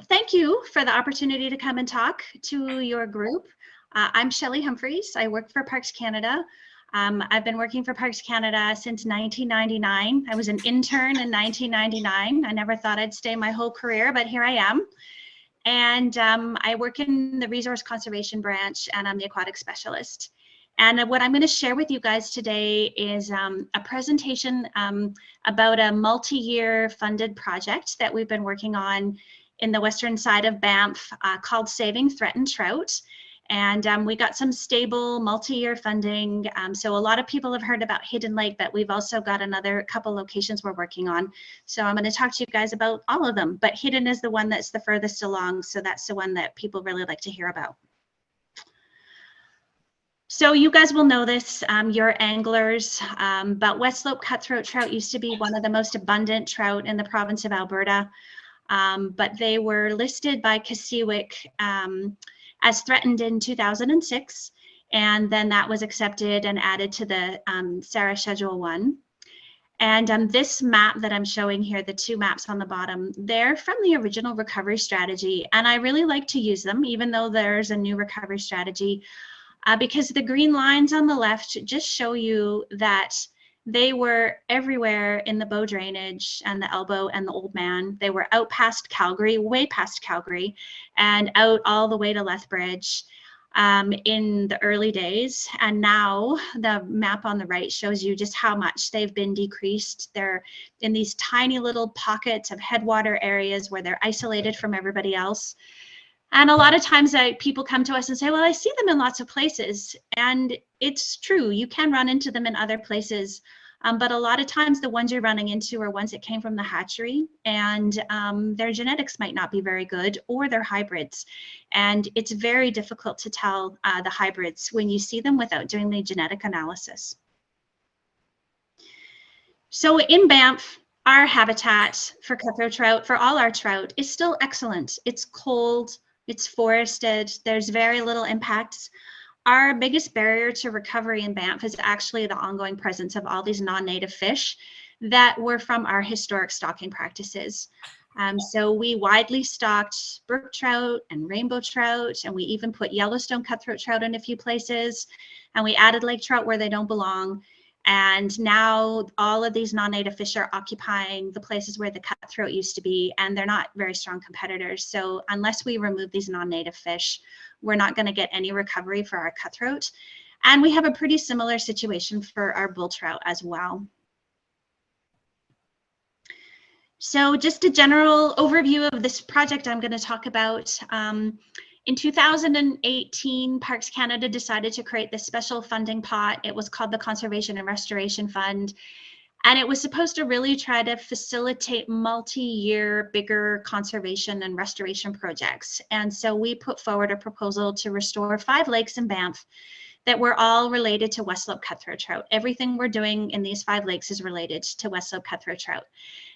thank you for the opportunity to come and talk to your group. I'm Shelley Humphries. I work for Parks Canada. I've been working for Parks Canada since 1999. I was an intern in 1999. I never thought I'd stay my whole career, but here I am. And I work in the resource conservation branch, and I'm the aquatic specialist. And what I'm going to share with you guys today is a presentation about a multi-year funded project that we've been working on in the western side of Banff called Saving Threatened Trout. And we got some stable multi-year funding. So a lot of people have heard about Hidden Lake, but we've also got another couple locations we're working on. So I'm going to talk to you guys about all of them, but Hidden is the one that's the furthest along. So that's the one that people really like to hear about. So you guys will know this, you're anglers, but Westslope cutthroat trout used to be one of the most abundant trout in the province of Alberta, but they were listed by Kasiwik as threatened in 2006, and then that was accepted and added to the SARA Schedule 1. And this map that I'm showing here, the two maps on the bottom, they're from the original recovery strategy, and I really like to use them, even though there's a new recovery strategy, because the green lines on the left just show you that they were everywhere in the bow drainage and the elbow and the old man. They were out past Calgary, way past Calgary, and out all the way to Lethbridge in the early days. And now the map on the right shows you just how much they've been decreased. They're in these tiny little pockets of headwater areas where they're isolated from everybody else. And a lot of times people come to us and say, well, I see them in lots of places. And it's true, you can run into them in other places. But a lot of times the ones you're running into are ones that came from the hatchery, and their genetics might not be very good, or they're hybrids. And it's very difficult to tell the hybrids when you see them without doing the genetic analysis. So in Banff, our habitat for cutthroat trout, for all our trout, is still excellent. It's cold. It's forested, there's very little impacts. Our biggest barrier to recovery in Banff is actually the ongoing presence of all these non-native fish that were from our historic stocking practices. So we widely stocked brook trout and rainbow trout, and we even put Yellowstone cutthroat trout in a few places, and we added lake trout where they don't belong. And now all of these non-native fish are occupying the places where the cutthroat used to be, and they're not very strong competitors. So unless we remove these non-native fish, we're not going to get any recovery for our cutthroat. And we have a pretty similar situation for our bull trout as well. So just a general overview of this project I'm going to talk about. In 2018, Parks Canada decided to create this special funding pot. It was called the Conservation and Restoration Fund. And it was supposed to really try to facilitate multi-year, bigger conservation and restoration projects. And so we put forward a proposal to restore 5 lakes in Banff that were all related to Westslope cutthroat trout. Everything we're doing in these 5 lakes is related to Westslope cutthroat trout.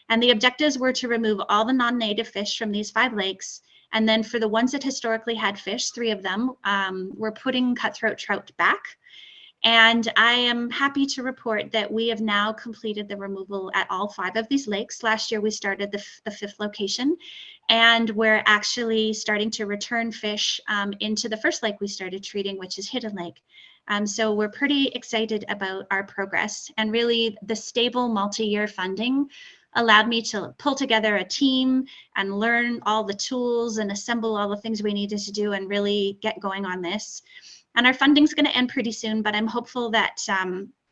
And the objectives were to remove all the non-native fish from these 5 lakes. And then for the ones that historically had fish, 3 of them, we're putting cutthroat trout back. And I am happy to report that we have now completed the removal at all 5 of these lakes. Last year, we started the 5th location, and we're actually starting to return fish into the first lake we started treating, which is Hidden Lake. So we're pretty excited about our progress, and really the stable multi-year funding allowed me to pull together a team and learn all the tools and assemble all the things we needed to do and really get going on this. And our funding's going to end pretty soon, but I'm hopeful that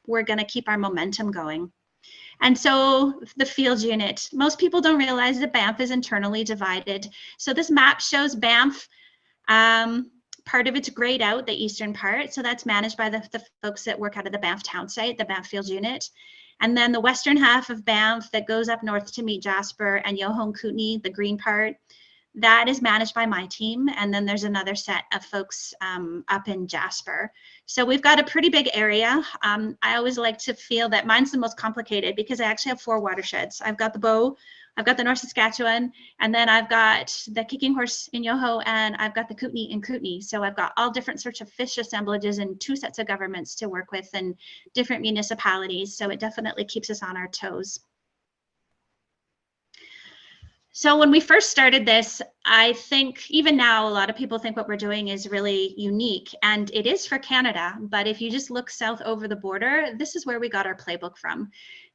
we're going to keep our momentum going. And so the field unit, most people don't realize that Banff is internally divided. So this map shows Banff, part of it's grayed out, the eastern part. So that's managed by the folks that work out of the Banff town site, the Banff field unit. And then the western half of Banff that goes up north to meet Jasper and Yoho and Kootenay, the green part, that is managed by my team. And then there's another set of folks up in Jasper. So we've got a pretty big area. I always like to feel that mine's the most complicated because I actually have 4 watersheds. I've got the Bow, I've got the North Saskatchewan, and then I've got the Kicking Horse in Yoho, and I've got the Kootenay in Kootenay. So I've got all different sorts of fish assemblages and 2 sets of governments to work with and different municipalities. So it definitely keeps us on our toes. So when we first started this, I think even now, a lot of people think what we're doing is really unique, and it is for Canada. But if you just look south over the border, this is where we got our playbook from.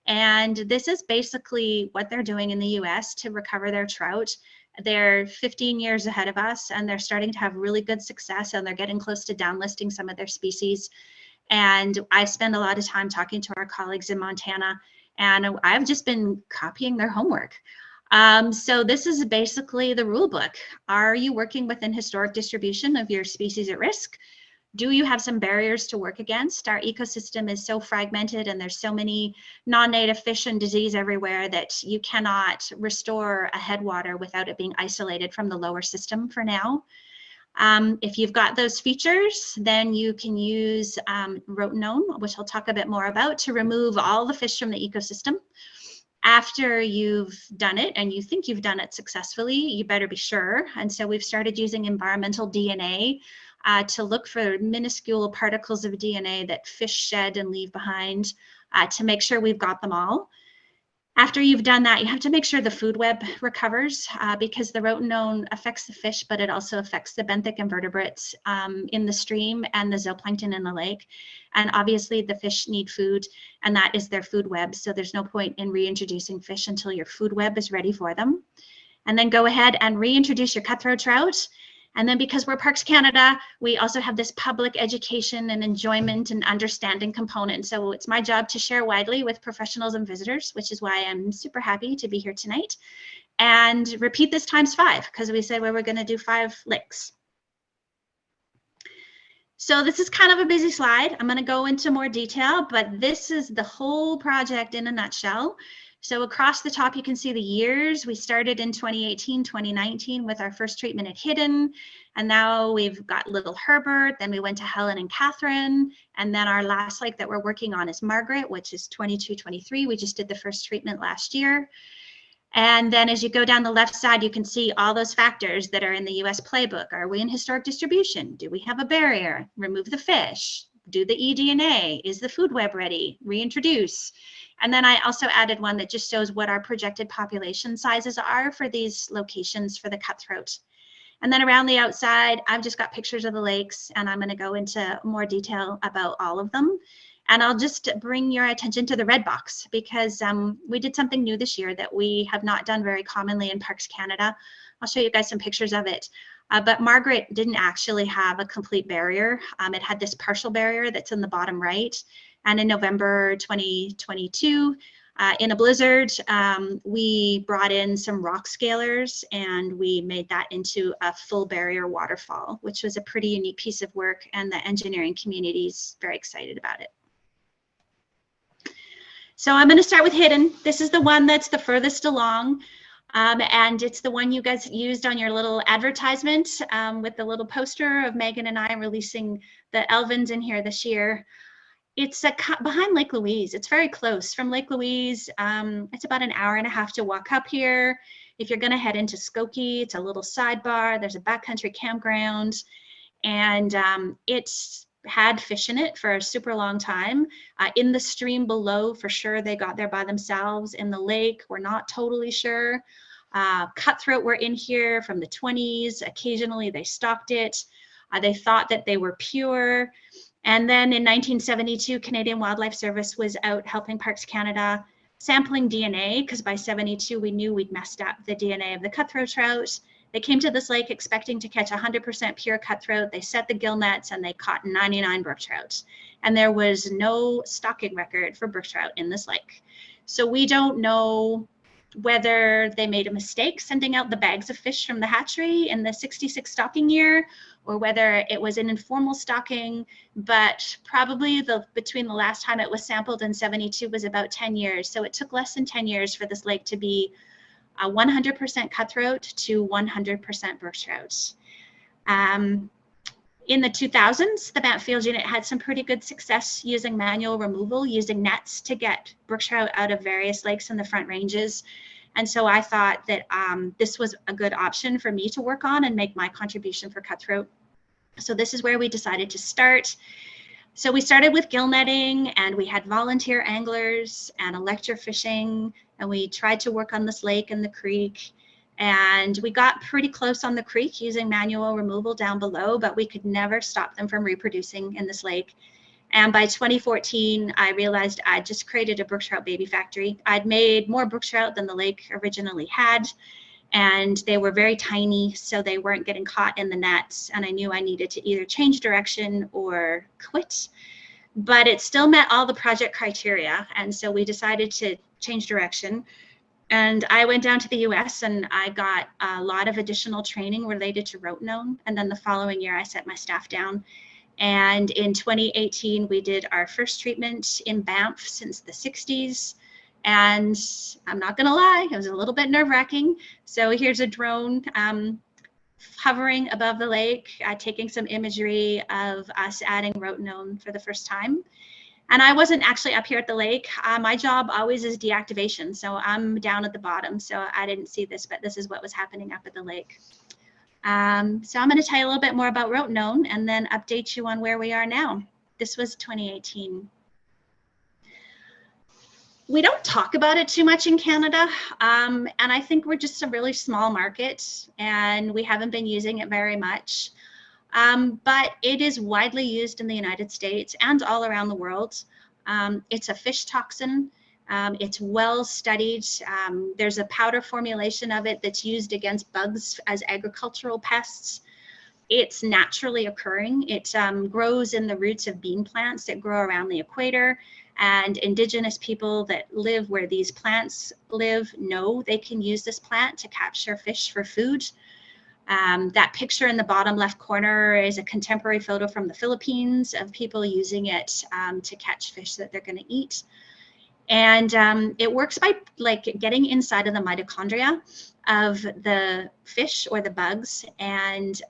And this is basically what they're doing in the US to recover their trout. They're 15 years ahead of us, and they're starting to have really good success, and they're getting close to downlisting some of their species. And I spend a lot of time talking to our colleagues in Montana, and I've just been copying their homework. So this is basically the rule book. Are you working within historic distribution of your species at risk? Do you have some barriers to work against? Our ecosystem is so fragmented and there's so many non-native fish and disease everywhere that you cannot restore a headwater without it being isolated from the lower system for now. If you've got those features, then you can use rotenone, which I'll talk a bit more about, to remove all the fish from the ecosystem. After you've done it and you think you've done it successfully, you better be sure. And so we've started using environmental DNA to look for minuscule particles of DNA that fish shed and leave behind to make sure we've got them all. After you've done that, you have to make sure the food web recovers because the rotenone affects the fish, but it also affects the benthic invertebrates in the stream and the zooplankton in the lake. And obviously the fish need food, and that is their food web. So there's no point in reintroducing fish until your food web is ready for them. And then go ahead and reintroduce your cutthroat trout. And then because we're Parks Canada, we also have this public education and enjoyment and understanding component. So it's my job to share widely with professionals and visitors, which is why I'm super happy to be here tonight. And repeat this times 5, because we said we were going to do 5 lakes. So this is kind of a busy slide. I'm going to go into more detail, but this is the whole project in a nutshell. So across the top, you can see the years. We started in 2018, 2019 with our first treatment at Hidden, and now we've got Little Herbert, then we went to Helen and Catherine, and then our last lake that we're working on is Margaret, which is 22, 23. We just did the first treatment last year. And then as you go down the left side, you can see all those factors that are in the US playbook. Are we in historic distribution? Do we have a barrier? Remove the fish. Do the eDNA. Is the food web ready? Reintroduce. And then I also added one that just shows what our projected population sizes are for these locations for the cutthroat. And then around the outside, I've just got pictures of the lakes, and I'm going to go into more detail about all of them. And I'll just bring your attention to the red box because we did something new this year that we have not done very commonly in Parks Canada. I'll show you guys some pictures of it. But Margaret didn't actually have a complete barrier. It had this partial barrier that's in the bottom right. And in November 2022, in a blizzard, we brought in some rock scalers and we made that into a full barrier waterfall, which was a pretty unique piece of work, and the engineering community is very excited about it. So I'm going to start with Hidden. This is the one that's the furthest along. And it's the one you guys used on your little advertisement with the little poster of Megan and I releasing the Elvins in here this year. It's behind Lake Louise. It's very close from Lake Louise. It's about an hour and a half to walk up here. If you're going to head into Skokie, it's a little sidebar. There's a backcountry campground, and it's had fish in it for a super long time. In the stream below, for sure, they got there by themselves. In the lake, we're not totally sure. Cutthroat were in here from the 20s. Occasionally, they stocked it. They thought that they were pure. And then in 1972, Canadian Wildlife Service was out helping Parks Canada sampling DNA, because by 72, we knew we'd messed up the DNA of the cutthroat trout. They came to this lake expecting to catch 100% pure cutthroat. They set the gill nets and they caught 99 brook trout. And there was no stocking record for brook trout in this lake. So we don't know whether they made a mistake sending out the bags of fish from the hatchery in the 66 stocking year, or whether it was an informal stocking, but probably between the last time it was sampled and 72 was about 10 years. So it took less than 10 years for this lake to be 100% cutthroat to 100% brook trout. In the 2000s, the Banff Field Unit had some pretty good success using manual removal, using nets to get brook trout out of various lakes in the Front Ranges. And so I thought that this was a good option for me to work on and make my contribution for cutthroat. So this is where we decided to start. So we started with gill netting, and we had volunteer anglers and electrofishing, and we tried to work on this lake and the creek. And we got pretty close on the creek using manual removal down below, but we could never stop them from reproducing in this lake. And by 2014, I realized I'd just created a brook trout baby factory. I'd made more brook trout than the lake originally had, and they were very tiny, so they weren't getting caught in the nets. And I knew I needed to either change direction or quit, but it still met all the project criteria. And so we decided to change direction. And I went down to the US and I got a lot of additional training related to rotenone. And then the following year, I set my staff down. And in 2018, we did our first treatment in Banff since the 60s. And I'm not going to lie, it was a little bit nerve-wracking. So here's a drone hovering above the lake, taking some imagery of us adding rotenone for the first time. And I wasn't actually up here at the lake. My job always is deactivation. So I'm down at the bottom. So I didn't see this, but this is what was happening up at the lake. So I'm going to tell you a little bit more about rotenone and then update you on where we are now. This was 2018. We don't talk about it too much in Canada. And I think we're just a really small market and we haven't been using it very much. But it is widely used in the United States and all around the world. It's a fish toxin. It's well studied. There's a powder formulation of it that's used against bugs as agricultural pests. It's naturally occurring. It grows in the roots of bean plants that grow around the equator. And indigenous people that live where these plants live know they can use this plant to capture fish for food. That picture in the bottom left corner is a contemporary photo from the Philippines of people using it to catch fish that they're going to eat. And it works by getting inside of the mitochondria of the fish or the bugs, and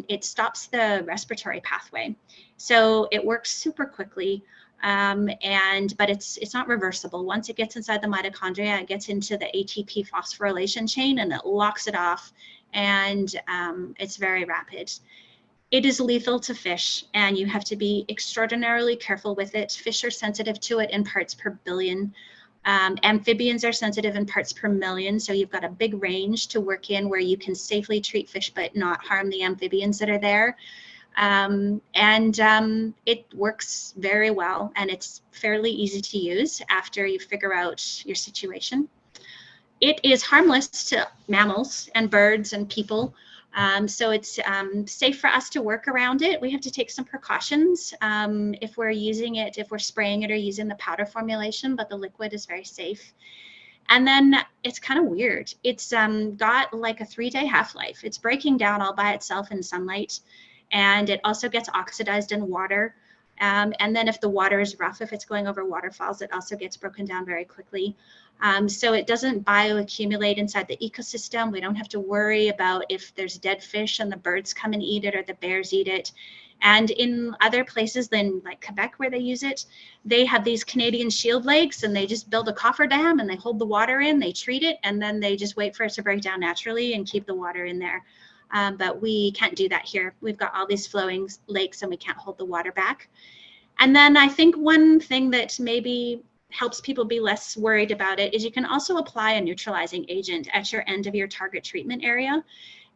it stops the respiratory pathway. So it works super quickly, but it's not reversible. Once it gets inside the mitochondria, it gets into the ATP phosphorylation chain and it locks it off. And it's very rapid. It is lethal to fish, and you have to be extraordinarily careful with it. Fish are sensitive to it in parts per billion. Amphibians are sensitive in parts per million, so you've got a big range to work in where you can safely treat fish but not harm the amphibians that are there. It works very well, and it's fairly easy to use after you figure out your situation. It is harmless to mammals and birds and people, so it's safe for us to work around it. We have to take some precautions if we're using it, if we're spraying it or using the powder formulation, but the liquid is very safe. And then it's kind of weird. It's got like a 3-day half-life. It's breaking down all by itself in sunlight, and it also gets oxidized in water. And then if the water is rough, if it's going over waterfalls, it also gets broken down very quickly. So it doesn't bioaccumulate inside the ecosystem. We don't have to worry about if there's dead fish and the birds come and eat it or the bears eat it. And in other places than like Quebec where they use it, they have these Canadian shield lakes and they just build a cofferdam and they hold the water in, they treat it, and then they just wait for it to break down naturally and keep the water in there. But we can't do that here. We've got all these flowing lakes and we can't hold the water back. And then I think one thing that maybe helps people be less worried about it is you can also apply a neutralizing agent at your end of your target treatment area,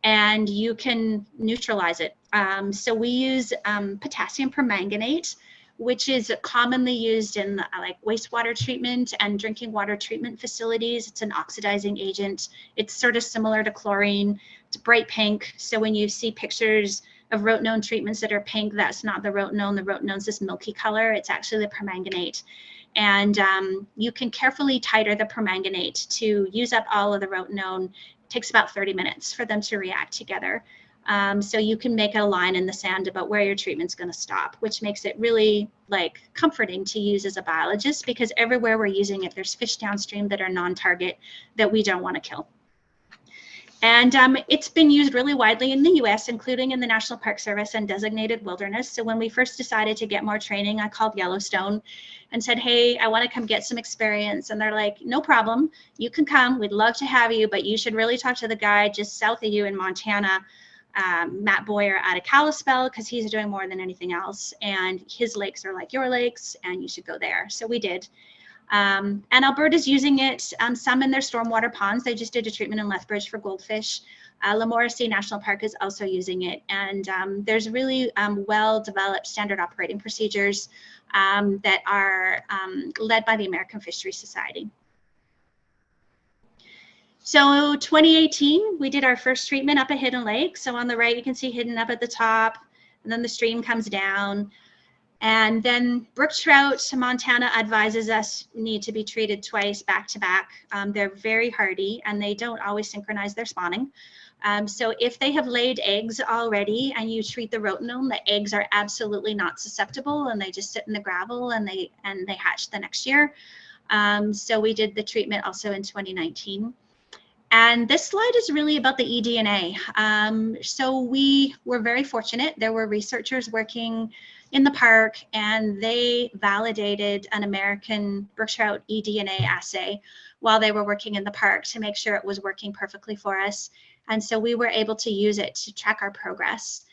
and you can neutralize it. So we use potassium permanganate, which is commonly used in like wastewater treatment and drinking water treatment facilities. It's an oxidizing agent. It's sort of similar to chlorine. It's bright pink. So when you see pictures of rotenone treatments that are pink, that's not the rotenone. The rotenone's this milky color. It's actually the permanganate. And you can carefully titer the permanganate to use up all of the rotenone. It takes about 30 minutes for them to react together. So you can make a line in the sand about where your treatment's going to stop, which makes it really like comforting to use as a biologist, because everywhere we're using it, there's fish downstream that are non-target that we don't want to kill. And it's been used really widely in the US, including in the National Park Service and designated wilderness. So when we first decided to get more training, I called Yellowstone and said, hey, I want to come get some experience. And they're like, no problem, you can come, we'd love to have you, but you should really talk to the guy just south of you in Montana, Matt Boyer out of Kalispell, because he's doing more than anything else. And his lakes are like your lakes, and you should go there. So we did. And Alberta's using it, some in their stormwater ponds. They just did a treatment in Lethbridge for goldfish. Lamorisse National Park is also using it. And there's really well-developed standard operating procedures that are led by the American Fisheries Society. So 2018, we did our first treatment up at Hidden Lake. So on the right, you can see Hidden up at the top, and then the stream comes down. And then brook trout, Montana advises us need to be treated twice back to back. They're very hardy and they don't always synchronize their spawning. So if they have laid eggs already and you treat the rotenone, the eggs are absolutely not susceptible and they just sit in the gravel and they hatch the next year. So we did the treatment also in 2019. And this slide is really about the eDNA. So we were very fortunate. There were researchers working in the park and they validated an American brook trout eDNA assay while they were working in the park to make sure it was working perfectly for us. And so we were able to use it to track our progress.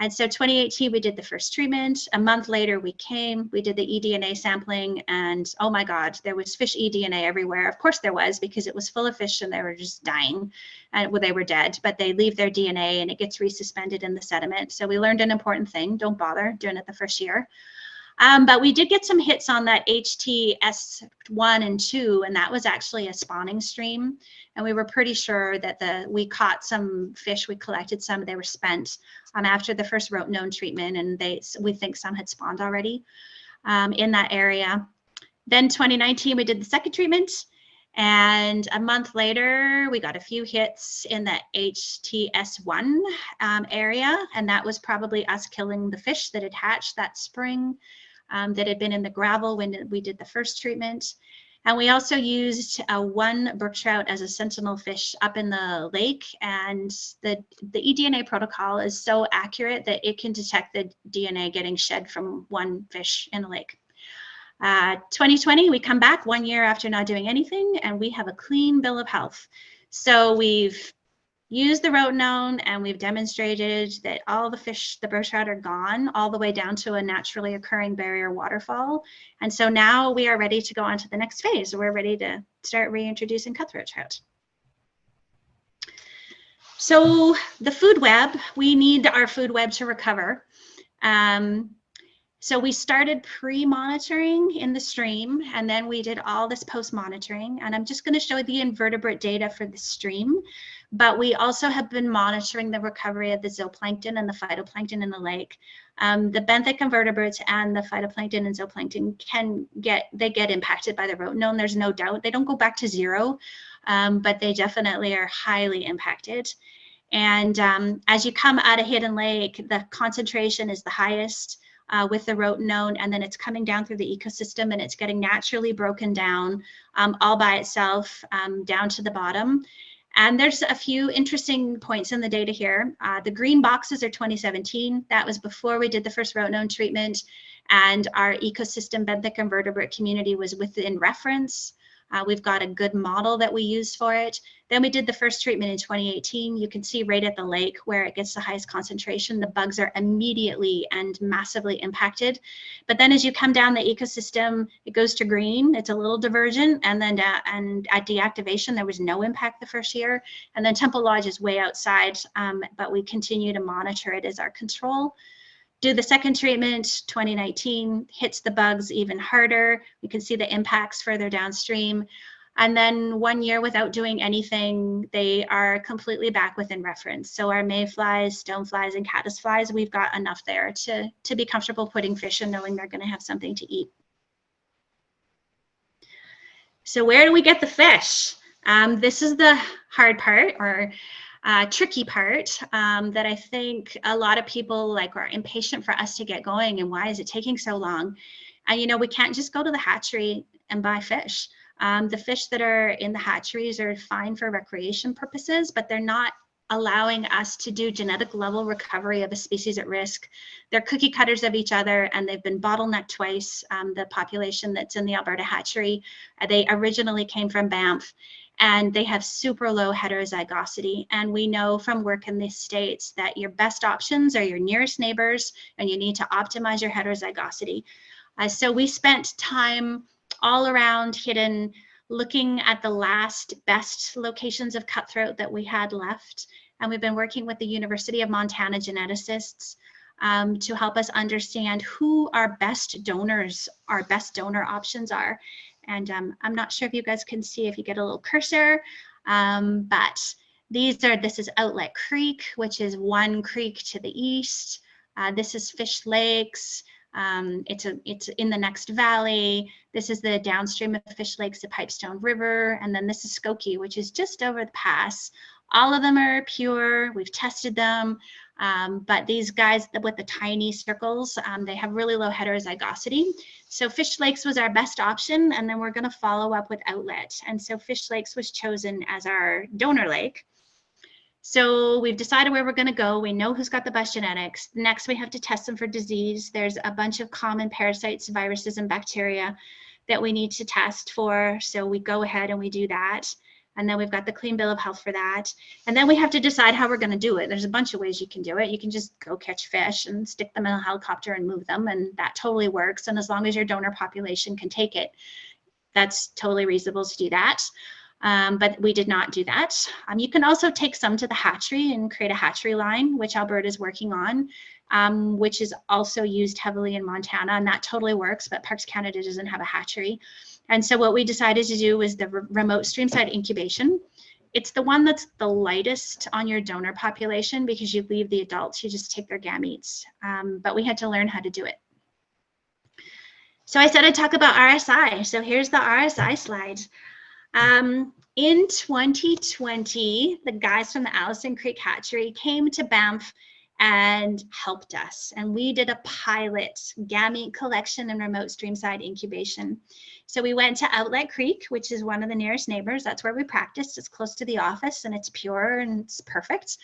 And so 2018, we did the first treatment. A month later, we did the eDNA sampling, and oh my God, there was fish eDNA everywhere. Of course there was, because it was full of fish and they were just dying, and well, they were dead, but they leave their DNA and it gets resuspended in the sediment. So we learned an important thing: don't bother doing it the first year. But we did get some hits on that HTS1 and 2, and that was actually a spawning stream. And we were pretty sure that we caught some fish, we collected some, they were spent after the first rotenone treatment, and we think some had spawned already in that area. Then 2019, we did the second treatment. And a month later, we got a few hits in the HTS1 area, and that was probably us killing the fish that had hatched that spring, that had been in the gravel when we did the first treatment. And we also used one brook trout as a sentinel fish up in the lake, and the eDNA protocol is so accurate that it can detect the DNA getting shed from one fish in the lake. 2020, we come back 1 year after not doing anything, and we have a clean bill of health. So we've used the rotenone and we've demonstrated that all the fish, the brook trout, are gone all the way down to a naturally occurring barrier waterfall. And so now we are ready to go on to the next phase. We're ready to start reintroducing cutthroat trout. So the food web, we need our food web to recover. So we started pre-monitoring in the stream, and then we did all this post-monitoring. And I'm just going to show the invertebrate data for the stream, but we also have been monitoring the recovery of the zooplankton and the phytoplankton in the lake. The benthic invertebrates and the phytoplankton and zooplankton get impacted by the rotenone. There's no doubt. They don't go back to zero, but they definitely are highly impacted. And as you come out of Hidden Lake, the concentration is the highest with the rotenone, and then it's coming down through the ecosystem and it's getting naturally broken down all by itself down to the bottom. And there's a few interesting points in the data here. The green boxes are 2017. That was before we did the first rotenone treatment, and our ecosystem benthic invertebrate community was within reference. We've got a good model that we used for it. Then we did the first treatment in 2018. You can see right at the lake where it gets the highest concentration, the bugs are immediately and massively impacted. But then as you come down the ecosystem, it goes to green. It's a little divergent, and then and at deactivation, there was no impact the first year. And then Temple Lodge is way outside, but we continue to monitor it as our control. Do the second treatment, 2019, hits the bugs even harder. We can see the impacts further downstream. And then 1 year without doing anything, they are completely back within reference. So our mayflies, stoneflies, and caddisflies, we've got enough there to be comfortable putting fish in, knowing they're going to have something to eat. So where do we get the fish? This is the hard part, or tricky part that I think a lot of people are impatient for us to get going, and why is it taking so long? And we can't just go to the hatchery and buy fish. The fish that are in the hatcheries are fine for recreation purposes, but they're not allowing us to do genetic level recovery of a species at risk. They're cookie cutters of each other, and they've been bottlenecked twice. The population that's in the Alberta hatchery, they originally came from Banff, and they have super low heterozygosity. And we know from work in the States that your best options are your nearest neighbors, and you need to optimize your heterozygosity. So we spent time all around hidden, looking at the last best locations of cutthroat that we had left. And we've been working with the University of Montana geneticists to help us understand who our best donors, our best donor options are. And I'm not sure if you guys can see if you get a little cursor, but this is Outlet Creek, which is one creek to the east. This is Fish Lakes. It's in the next valley. This is the downstream of Fish Lakes, the Pipestone River, and then this is Skokie, which is just over the pass. All of them are pure. We've tested them, but these guys with the tiny circles, they have really low heterozygosity. So Fish Lakes was our best option, and then we're going to follow up with Outlet. And so Fish Lakes was chosen as our donor lake. So we've decided where we're going to go. We know who's got the best genetics. Next, we have to test them for disease. There's a bunch of common parasites, viruses, and bacteria that we need to test for. So we go ahead and we do that. And then we've got the clean bill of health for that. And then we have to decide how we're going to do it. There's a bunch of ways you can do it. You can just go catch fish and stick them in a helicopter and move them, and that totally works. And as long as your donor population can take it, that's totally reasonable to do that. But we did not do that. You can also take some to the hatchery and create a hatchery line, which Alberta is working on, which is also used heavily in Montana, and that totally works, but Parks Canada doesn't have a hatchery. And so what we decided to do was the remote streamside incubation. It's the one that's the lightest on your donor population because you leave the adults, you just take their gametes, but we had to learn how to do it. So I said I'd talk about RSI. So here's the RSI slide. In 2020, the guys from the Allison Creek Hatchery came to Banff and helped us. And we did a pilot gamete collection and remote streamside incubation. So we went to Outlet Creek, which is one of the nearest neighbors. That's where we practiced. It's close to the office and it's pure and it's perfect.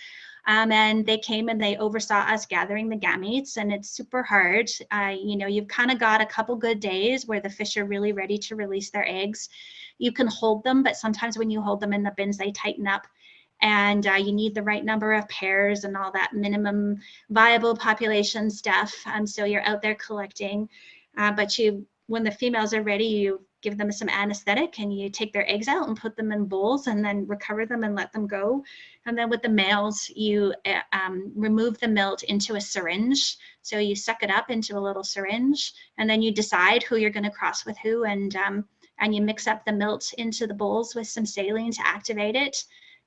And they came and they oversaw us gathering the gametes, and it's super hard. You know, you've kind of got a couple good days where the fish are really ready to release their eggs. You can hold them, but sometimes when you hold them in the bins, they tighten up, and you need the right number of pairs and all that minimum viable population stuff. So you're out there collecting, but when the females are ready, you give them some anesthetic and you take their eggs out and put them in bowls and then recover them and let them go. And then with the males, you remove the milt into a syringe. So you suck it up into a little syringe, and then you decide who you're going to cross with who, and you mix up the milt into the bowls with some saline to activate it.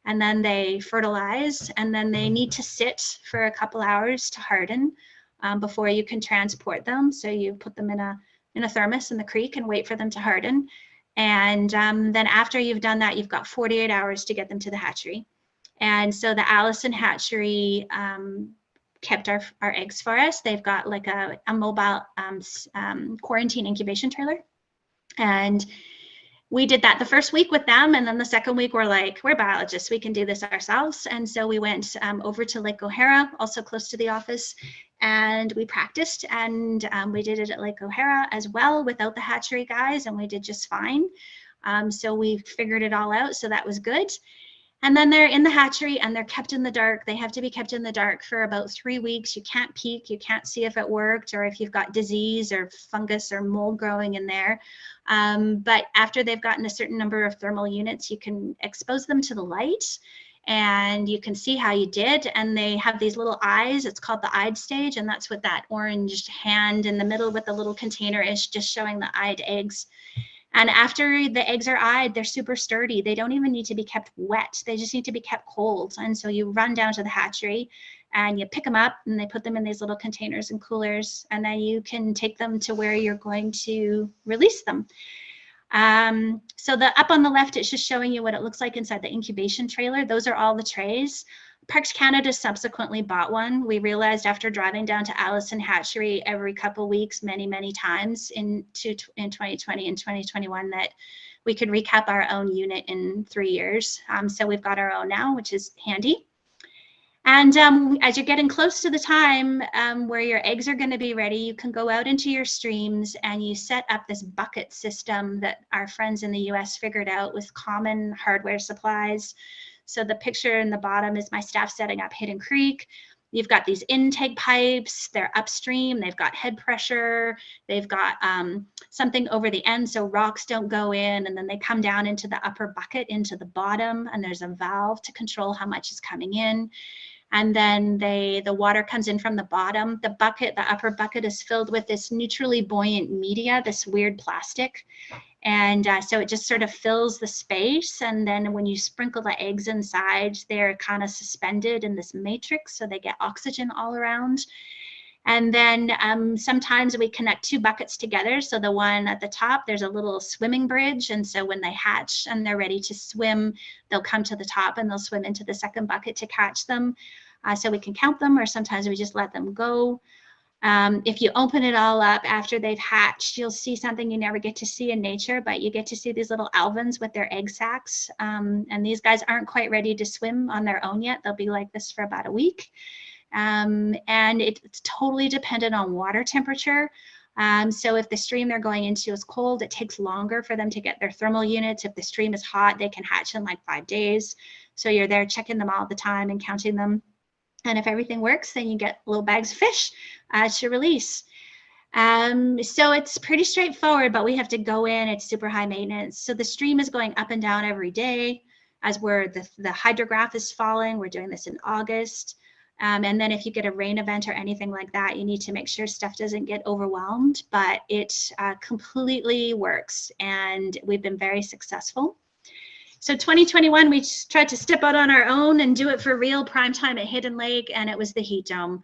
And then they fertilize, and then they need to sit for a couple hours to harden before you can transport them. So you put them in a thermos in the creek and wait for them to harden. And then after you've done that, you've got 48 hours to get them to the hatchery. And so the Allison hatchery kept our eggs for us. They've got like a mobile quarantine incubation trailer. And we did that the first week with them, and then the second week we're like, we're biologists, we can do this ourselves. And so we went over to Lake O'Hara, also close to the office, and we practiced, and we did it at Lake O'Hara as well without the hatchery guys, and we did just fine. So we figured it all out, so that was good. And then they're in the hatchery and they're kept in the dark. They have to be kept in the dark for about 3 weeks. You can't peek, you can't see if it worked or if you've got disease or fungus or mold growing in there. But after they've gotten a certain number of thermal units, you can expose them to the light and you can see how you did. And they have these little eyes. It's called the eyed stage, and that's what that orange hand in the middle with the little container is, just showing the eyed eggs. And after the eggs are eyed, they're super sturdy. They don't even need to be kept wet. They just need to be kept cold. And so you run down to the hatchery and you pick them up, and they put them in these little containers and coolers, and then you can take them to where you're going to release them. So the up on the left, it's just showing you what it looks like inside the incubation trailer. Those are all the trays. Parks Canada subsequently bought one. We realized after driving down to Allison Hatchery every couple of weeks, many times in 2020 and 2021, that we could recap our own unit in 3 years. So we've got our own now, which is handy. And as you're getting close to the time where your eggs are going to be ready, you can go out into your streams and you set up this bucket system that our friends in the US figured out with common hardware supplies. So the picture in the bottom is my staff setting up Hidden Creek. You've got these intake pipes, they're upstream, they've got head pressure, they've got something over the end so rocks don't go in, and then they come down into the upper bucket into the bottom, and there's a valve to control how much is coming in. And then the water comes in from the bottom. The bucket, the upper bucket, is filled with this neutrally buoyant media, this weird plastic. And so it just sort of fills the space. And then when you sprinkle the eggs inside, they're kind of suspended in this matrix, so they get oxygen all around. And then sometimes we connect two buckets together. So the one at the top, there's a little swimming bridge. And so when they hatch and they're ready to swim, they'll come to the top and they'll swim into the second bucket to catch them. So we can count them, or sometimes we just let them go. If you open it all up after they've hatched, you'll see something you never get to see in nature, but you get to see these little alevins with their egg sacs. And these guys aren't quite ready to swim on their own yet. They'll be like this for about a week. And it's totally dependent on water temperature. So if the stream they're going into is cold, it takes longer for them to get their thermal units. If the stream is hot, they can hatch in like 5 days. So you're there checking them all the time and counting them. And if everything works, then you get little bags of fish to release. So it's pretty straightforward, but we have to go in. It's super high maintenance. So the stream is going up and down every day as the hydrograph is falling. We're doing this in August. And then if you get a rain event or anything like that, you need to make sure stuff doesn't get overwhelmed, but it completely works. And we've been very successful. So 2021, we tried to step out on our own and do it for real, prime time at Hidden Lake, and it was the heat dome.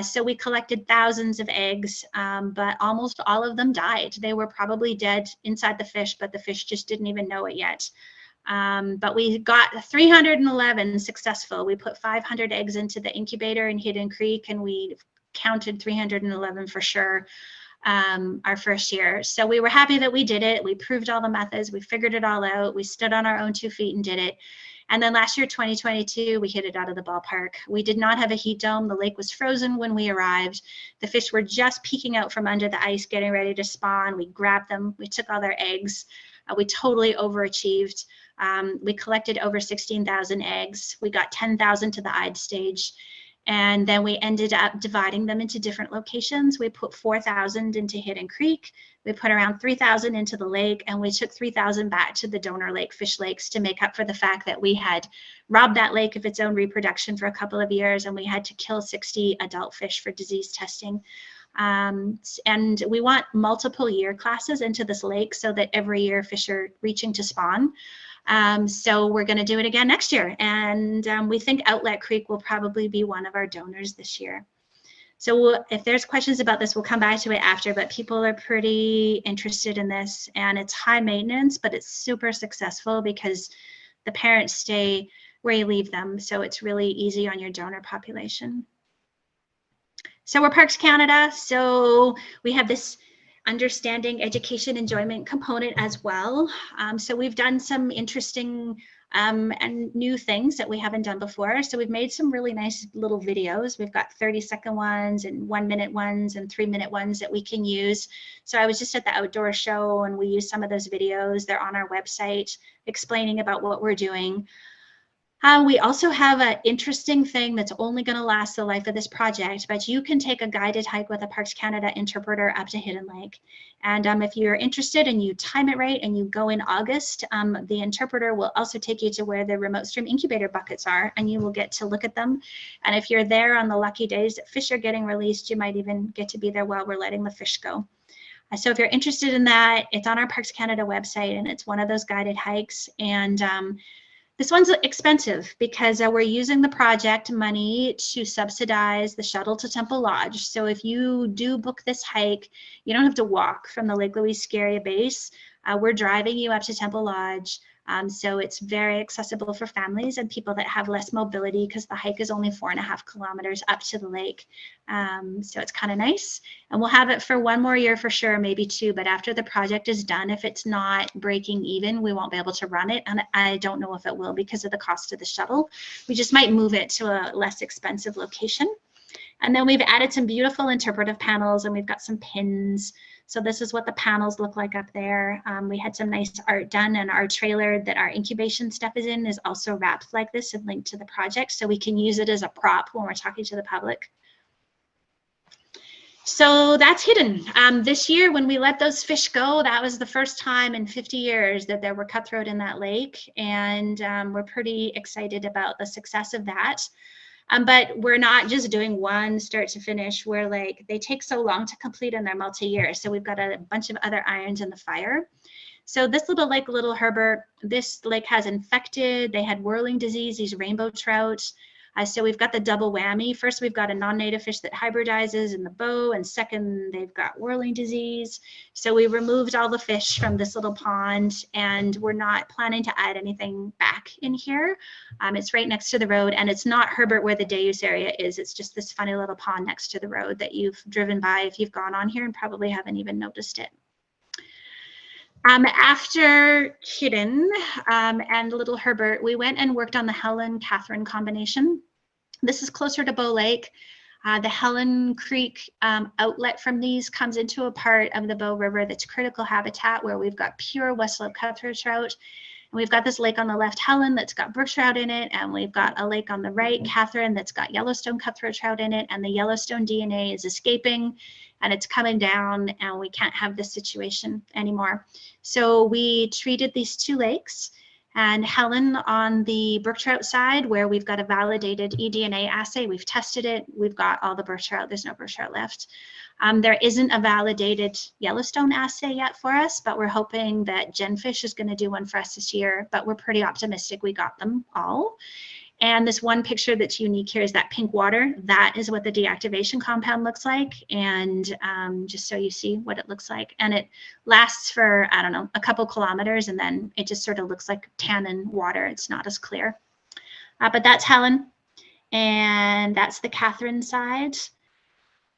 So we collected thousands of eggs, but almost all of them died. They were probably dead inside the fish, but the fish just didn't even know it yet. But we got 311 successful. We put 500 eggs into the incubator in Hidden Creek, and we counted 311 for sure our first year. So we were happy that we did it. We proved all the methods. We figured it all out. We stood on our own 2 feet and did it. And then last year, 2022, we hit it out of the ballpark. We did not have a heat dome. The lake was frozen when we arrived. The fish were just peeking out from under the ice, getting ready to spawn. We grabbed them. We took all their eggs. We totally overachieved. We collected over 16,000 eggs. We got 10,000 to the eyed stage. And then we ended up dividing them into different locations. We put 4,000 into Hidden Creek. We put around 3,000 into the lake, and we took 3,000 back to the donor lake, Fish Lakes, to make up for the fact that we had robbed that lake of its own reproduction for a couple of years, and we had to kill 60 adult fish for disease testing. And we want multiple year classes into this lake so that every year fish are reaching to spawn. So we're going to do it again next year. And we think Outlet Creek will probably be one of our donors this year. So if there's questions about this, we'll come back to it after, but people are pretty interested in this, and it's high maintenance, but it's super successful because the parents stay where you leave them. So it's really easy on your donor population. So we're Parks Canada. So we have this understanding, education, enjoyment component as well. So we've done some interesting and new things that we haven't done before. So we've made some really nice little videos. We've got 30-second ones and 1-minute ones and 3-minute ones that we can use. So I was just at the outdoor show and we used some of those videos. They're on our website explaining about what we're doing. We also have an interesting thing that's only going to last the life of this project, but you can take a guided hike with a Parks Canada interpreter up to Hidden Lake. And if you're interested and you time it right and you go in August, the interpreter will also take you to where the remote stream incubator buckets are, and you will get to look at them. And if you're there on the lucky days that fish are getting released, you might even get to be there while we're letting the fish go. So if you're interested in that, it's on our Parks Canada website, and it's one of those guided hikes. And this one's expensive because we're using the project money to subsidize the shuttle to Temple Lodge. So if you do book this hike, you don't have to walk from the Lake Louise Ski Area base. We're driving you up to Temple Lodge. So it's very accessible for families and people that have less mobility because the hike is only 4.5 kilometers up to the lake. So it's kind of nice. And we'll have it for 1 more year for sure, maybe 2. But after the project is done, if it's not breaking even, we won't be able to run it. And I don't know if it will because of the cost of the shuttle. We just might move it to a less expensive location. And then we've added some beautiful interpretive panels, and we've got some pins. So this is what the panels look like up there. We had some nice art done, and our trailer that our incubation step is in is also wrapped like this and linked to the project, so we can use it as a prop when we're talking to the public. So that's hidden. This year, when we let those fish go, that was the first time in 50 years that there were cutthroat in that lake, and we're pretty excited about the success of that. But we're not just doing one start to finish. We're like, they take so long to complete and they're multi-year. So we've got a bunch of other irons in the fire. So this little lake, Little Herbert, this lake has infected. They had whirling disease, these rainbow trout. So we've got the double whammy. First, we've got a non-native fish that hybridizes in the bow, and second, they've got whirling disease. So we removed all the fish from this little pond, and we're not planning to add anything back in here. It's right next to the road, and it's not Herbert where the Deus area is. It's just this funny little pond next to the road that you've driven by if you've gone on here and probably haven't even noticed it. After Hidden and Little Herbert, we went and worked on the Helen-Catherine combination. This is closer to Bow Lake. The Helen Creek outlet from these comes into a part of the Bow River that's critical habitat where we've got pure Westslope cutthroat trout. And we've got this lake on the left, Helen, that's got brook trout in it. And we've got a lake on the right, Catherine, that's got Yellowstone cutthroat trout in it. And the Yellowstone DNA is escaping and it's coming down, and we can't have this situation anymore. So we treated these two lakes, and Helen on the brook trout side, where we've got a validated eDNA assay. We've tested it. We've got all the brook trout. There's no brook trout left. There isn't a validated Yellowstone assay yet for us, but we're hoping that Genfish is going to do one for us this year, but we're pretty optimistic we got them all. And this one picture that's unique here is that pink water. That is what the deactivation compound looks like. And just so you see what it looks like. And it lasts for, I don't know, a couple kilometers, and then it just sort of looks like tannin water. It's not as clear. But that's Helen. And that's the Catherine side.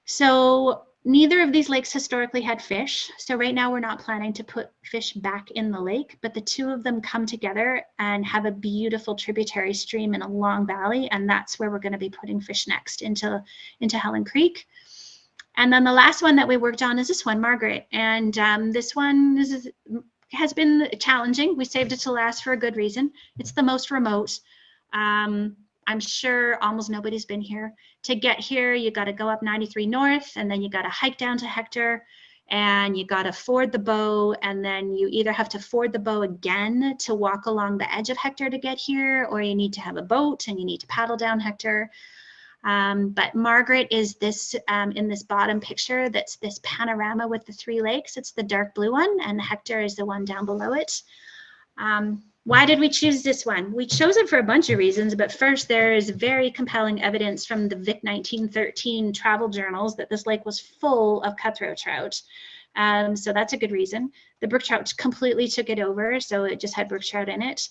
So neither of these lakes historically had fish. So right now we're not planning to put fish back in the lake, but the two of them come together and have a beautiful tributary stream in a long valley. And that's where we're going to be putting fish next into Helen Creek. And then the last one that we worked on is this one, Margaret. And this one has been challenging. We saved it to last for a good reason. It's the most remote. I'm sure almost nobody's been here. To get here, you got to go up 93 North, and then you got to hike down to Hector, and you got to ford the Bow, and then you either have to ford the Bow again to walk along the edge of Hector to get here, or you need to have a boat and you need to paddle down Hector. But Margaret is this in this bottom picture, that's this panorama with the three lakes. It's the dark blue one, and Hector is the one down below it. Why did we choose this one? We chose it for a bunch of reasons, but first there is very compelling evidence from the Vic 1913 travel journals that this lake was full of cutthroat trout. So that's a good reason. The brook trout completely took it over, so it just had brook trout in it.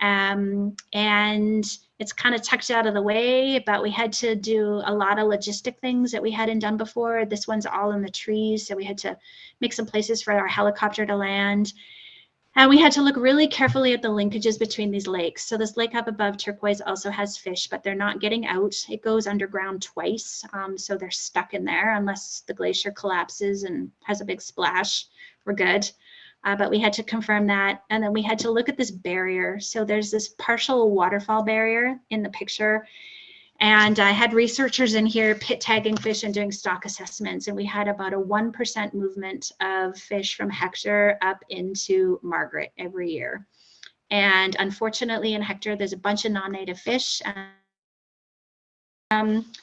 And it's kind of tucked out of the way, but we had to do a lot of logistic things that we hadn't done before. This one's all in the trees, so we had to make some places for our helicopter to land. And we had to look really carefully at the linkages between these lakes. So this lake up above, Turquoise, also has fish, but they're not getting out. It goes underground twice, so they're stuck in there unless the glacier collapses and has a big splash. We're good. But we had to confirm that. And then we had to look at this barrier. So there's this partial waterfall barrier in the picture. And I had researchers in here pit tagging fish and doing stock assessments. And we had about a 1% movement of fish from Hector up into Margaret every year. And unfortunately in Hector, there's a bunch of non-native fish.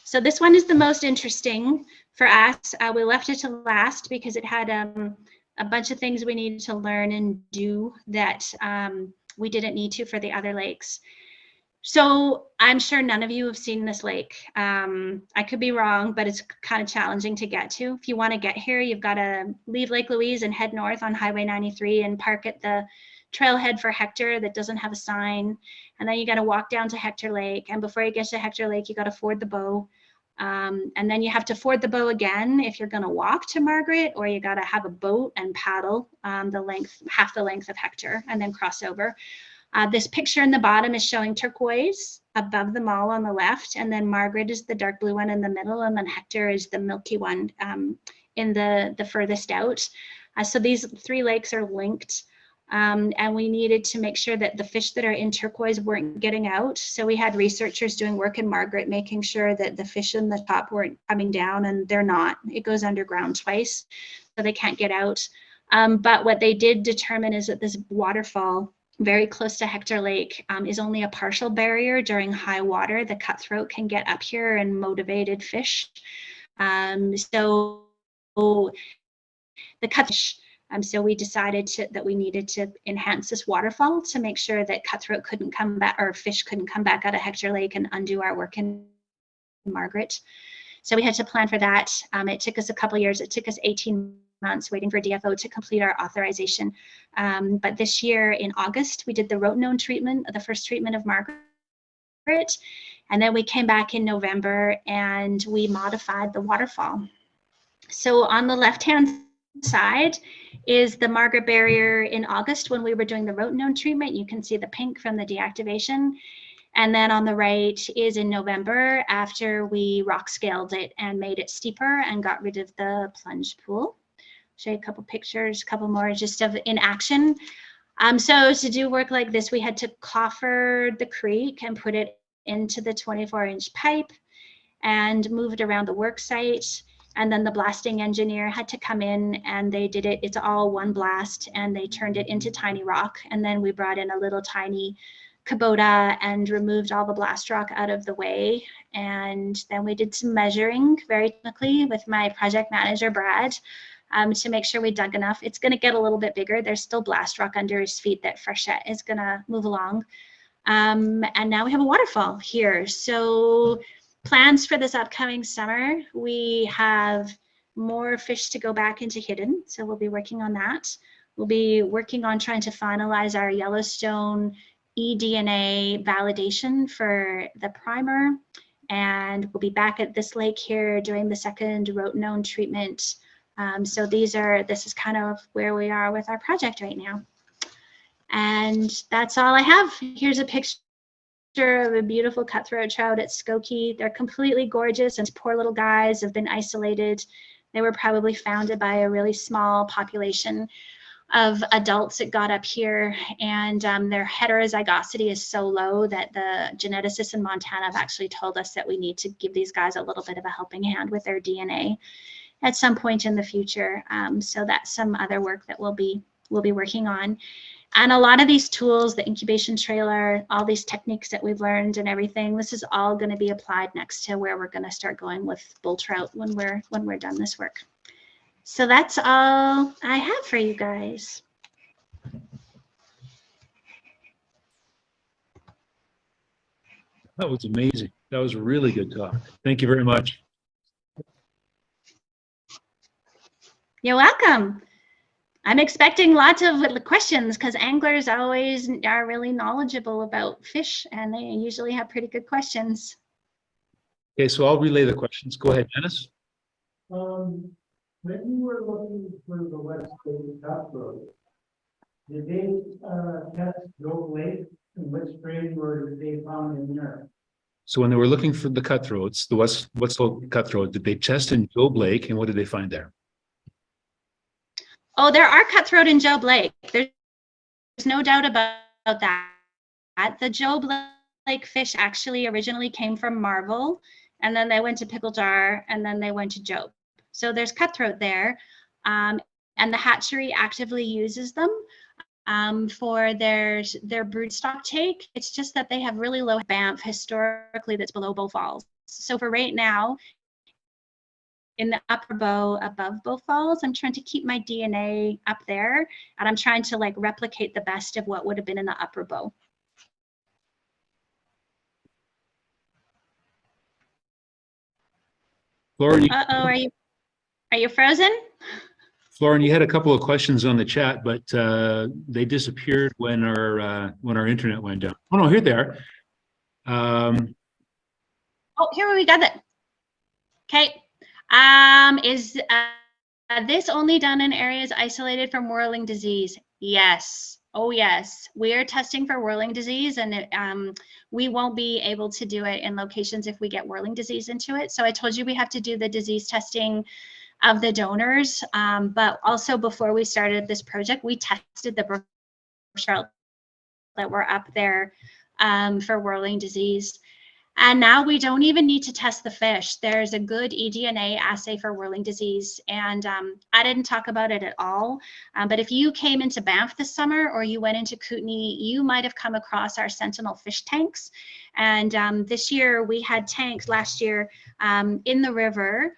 So this one is the most interesting for us. We left it to last because it had a bunch of things we needed to learn and do that we didn't need to for the other lakes. So I'm sure none of you have seen this lake. I could be wrong, but it's kind of challenging to get to. If you want to get here, you've got to leave Lake Louise and head north on Highway 93 and park at the trailhead for Hector that doesn't have a sign. And then you got to walk down to Hector Lake. And before you get to Hector Lake, you got to ford the Bow. And then you have to ford the Bow again if you're going to walk to Margaret, or you got to have a boat and paddle the length, half the length of Hector, and then cross over. This picture in the bottom is showing turquoise above the mall on the left, and then Margaret is the dark blue one in the middle, and then Hector is the milky one in the furthest out. So these 3 lakes are linked, and we needed to make sure that the fish that are in turquoise weren't getting out. So we had researchers doing work in Margaret, making sure that the fish in the top weren't coming down, and they're not. It goes underground twice, so they can't get out. But what they did determine is that this waterfall very close to Hector Lake is only a partial barrier. During high water, the cutthroat can get up here and motivated fish. So the cutfish, so we decided that we needed to enhance this waterfall to make sure that cutthroat couldn't come back, or fish couldn't come back out of Hector Lake and undo our work in Margaret. So we had to plan for that. It took us a couple years. It took us 18 months waiting for DFO to complete our authorization. But this year in August, we did the rotenone treatment, the first treatment of Margaret. And then we came back in November and we modified the waterfall. So on the left-hand side is the Margaret barrier in August when we were doing the rotenone treatment. You can see the pink from the deactivation. And then on the right is in November after we rock scaled it and made it steeper and got rid of the plunge pool. Show you a couple pictures, a couple more just of in action. So to do work like this, we had to coffer the creek and put it into the 24-inch pipe and move it around the work site. And then the blasting engineer had to come in and they did it. It's all one blast and they turned it into tiny rock. And then we brought in a little tiny Kubota and removed all the blast rock out of the way. And then we did some measuring very technically with my project manager, Brad, to make sure we dug enough. It's going to get a little bit bigger. There's still blast rock under his feet that Frechette is going to move along. And now we have a waterfall here. So plans for this upcoming summer, we have more fish to go back into hidden. So we'll be working on that. We'll be working on trying to finalize our Yellowstone eDNA validation for the primer. And we'll be back at this lake here doing the second rotenone treatment. So this is kind of where we are with our project right now. And that's all I have. Here's a picture of a beautiful cutthroat trout at Skokie. They're completely gorgeous, and poor little guys have been isolated. They were probably founded by a really small population of adults that got up here, and their heterozygosity is so low that the geneticists in Montana have actually told us that we need to give these guys a little bit of a helping hand with their DNA at some point in the future. So that's some other work that we'll be working on. And a lot of these tools, the incubation trailer, all these techniques that we've learned and everything, this is all going to be applied next to where we're going to start going with bull trout when we're done this work. So that's all I have for you guys. That was amazing. That was a really good talk. Thank you very much. You're welcome. I'm expecting lots of questions because anglers always are really knowledgeable about fish and they usually have pretty good questions. Okay, so I'll relay the questions. Go ahead, Dennis. When you were looking for the Westslope Cutthroat, did they test Joe Lake and which strain were they found in there? So when they were looking for the cutthroats, the Westslope cutthroat, did they test in Joe Lake and what did they find there? Oh, there are cutthroat in Joe Lake. There's no doubt about that. The Joe Lake fish actually originally came from Marvel, and then they went to Pickle Jar, and then they went to Joe. So there's cutthroat there, and the hatchery actively uses them for their broodstock take. It's just that they have really low Banff historically that's below Bow Falls. So for right now, in the upper bow above Bow Falls, I'm trying to keep my DNA up there, and I'm trying to like replicate the best of what would have been in the upper bow. Lauren, Are you frozen? Lauren, you had a couple of questions on the chat, but they disappeared when our internet went down. Oh no, here they are. Oh, here we got it. Okay. Is this only done in areas isolated from whirling disease? Yes. Oh yes, we are testing for whirling disease, and we won't be able to do it in locations if we get whirling disease into it. So I told you we have to do the disease testing of the donors, but also before we started this project, we tested the trout that were up there for whirling disease. And now we don't even need to test the fish. There's a good eDNA assay for whirling disease. And I didn't talk about it at all. But if you came into Banff this summer or you went into Kootenay, you might have come across our Sentinel fish tanks. And this year we had tanks last year in the river.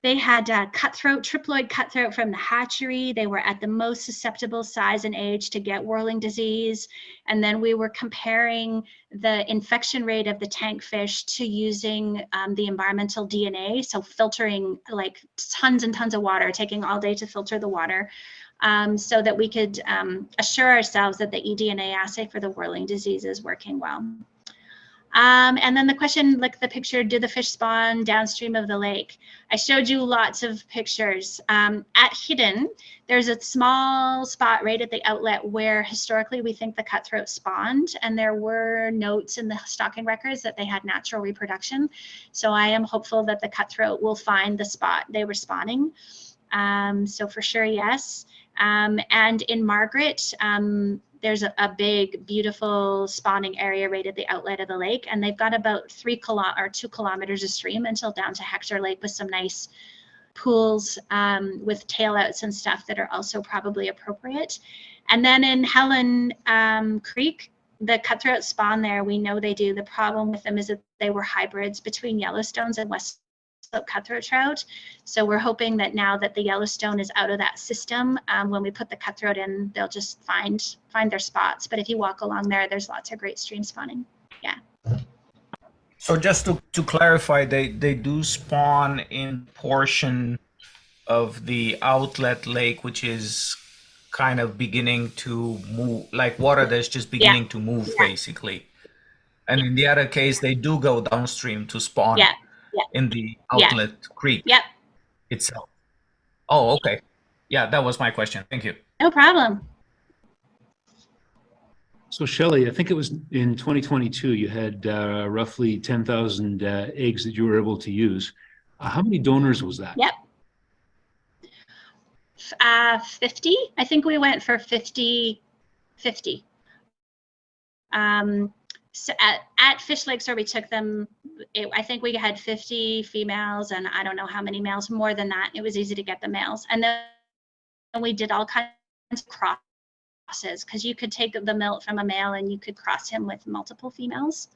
They had cutthroat, triploid cutthroat from the hatchery. They were at the most susceptible size and age to get whirling disease. And then we were comparing the infection rate of the tank fish to using the environmental DNA, so filtering like tons and tons of water, taking all day to filter the water, so that we could assure ourselves that the eDNA assay for the whirling disease is working well. And then the question, like the picture, did the fish spawn downstream of the lake? I showed you lots of pictures. At Hidden, there's a small spot right at the outlet where historically we think the cutthroat spawned, and there were notes in the stocking records that they had natural reproduction. So I am hopeful that the cutthroat will find the spot they were spawning. So for sure, yes. And in Margaret, there's a big, beautiful spawning area right at the outlet of the lake, and they've got about 2 kilometers of stream until down to Hector Lake with some nice pools with tailouts and stuff that are also probably appropriate. And then in Helen Creek, the cutthroat spawn there, we know they do. The problem with them is that they were hybrids between Yellowstones and Westslope cutthroat trout. So we're hoping that now that the Yellowstone is out of that system, when we put the cutthroat in, they'll just find their spots. But if you walk along there, there's lots of great stream spawning. Yeah. So just to clarify, they do spawn in portion of the outlet lake, which is kind of beginning to move, like water that's just beginning to move, basically. And in the other case, they do go downstream to spawn in the outlet creek itself. Oh, okay. Yeah, that was my question. Thank you. No problem. So Shelley, I think it was in 2022, you had roughly 10,000 eggs that you were able to use. How many donors was that? Yep. 50. I think we went for 50. So at Fish Lakes where we took them, I think we had 50 females and I don't know how many males, more than that. It was easy to get the males. And then we did all kinds of crosses because you could take the milk from a male and you could cross him with multiple females.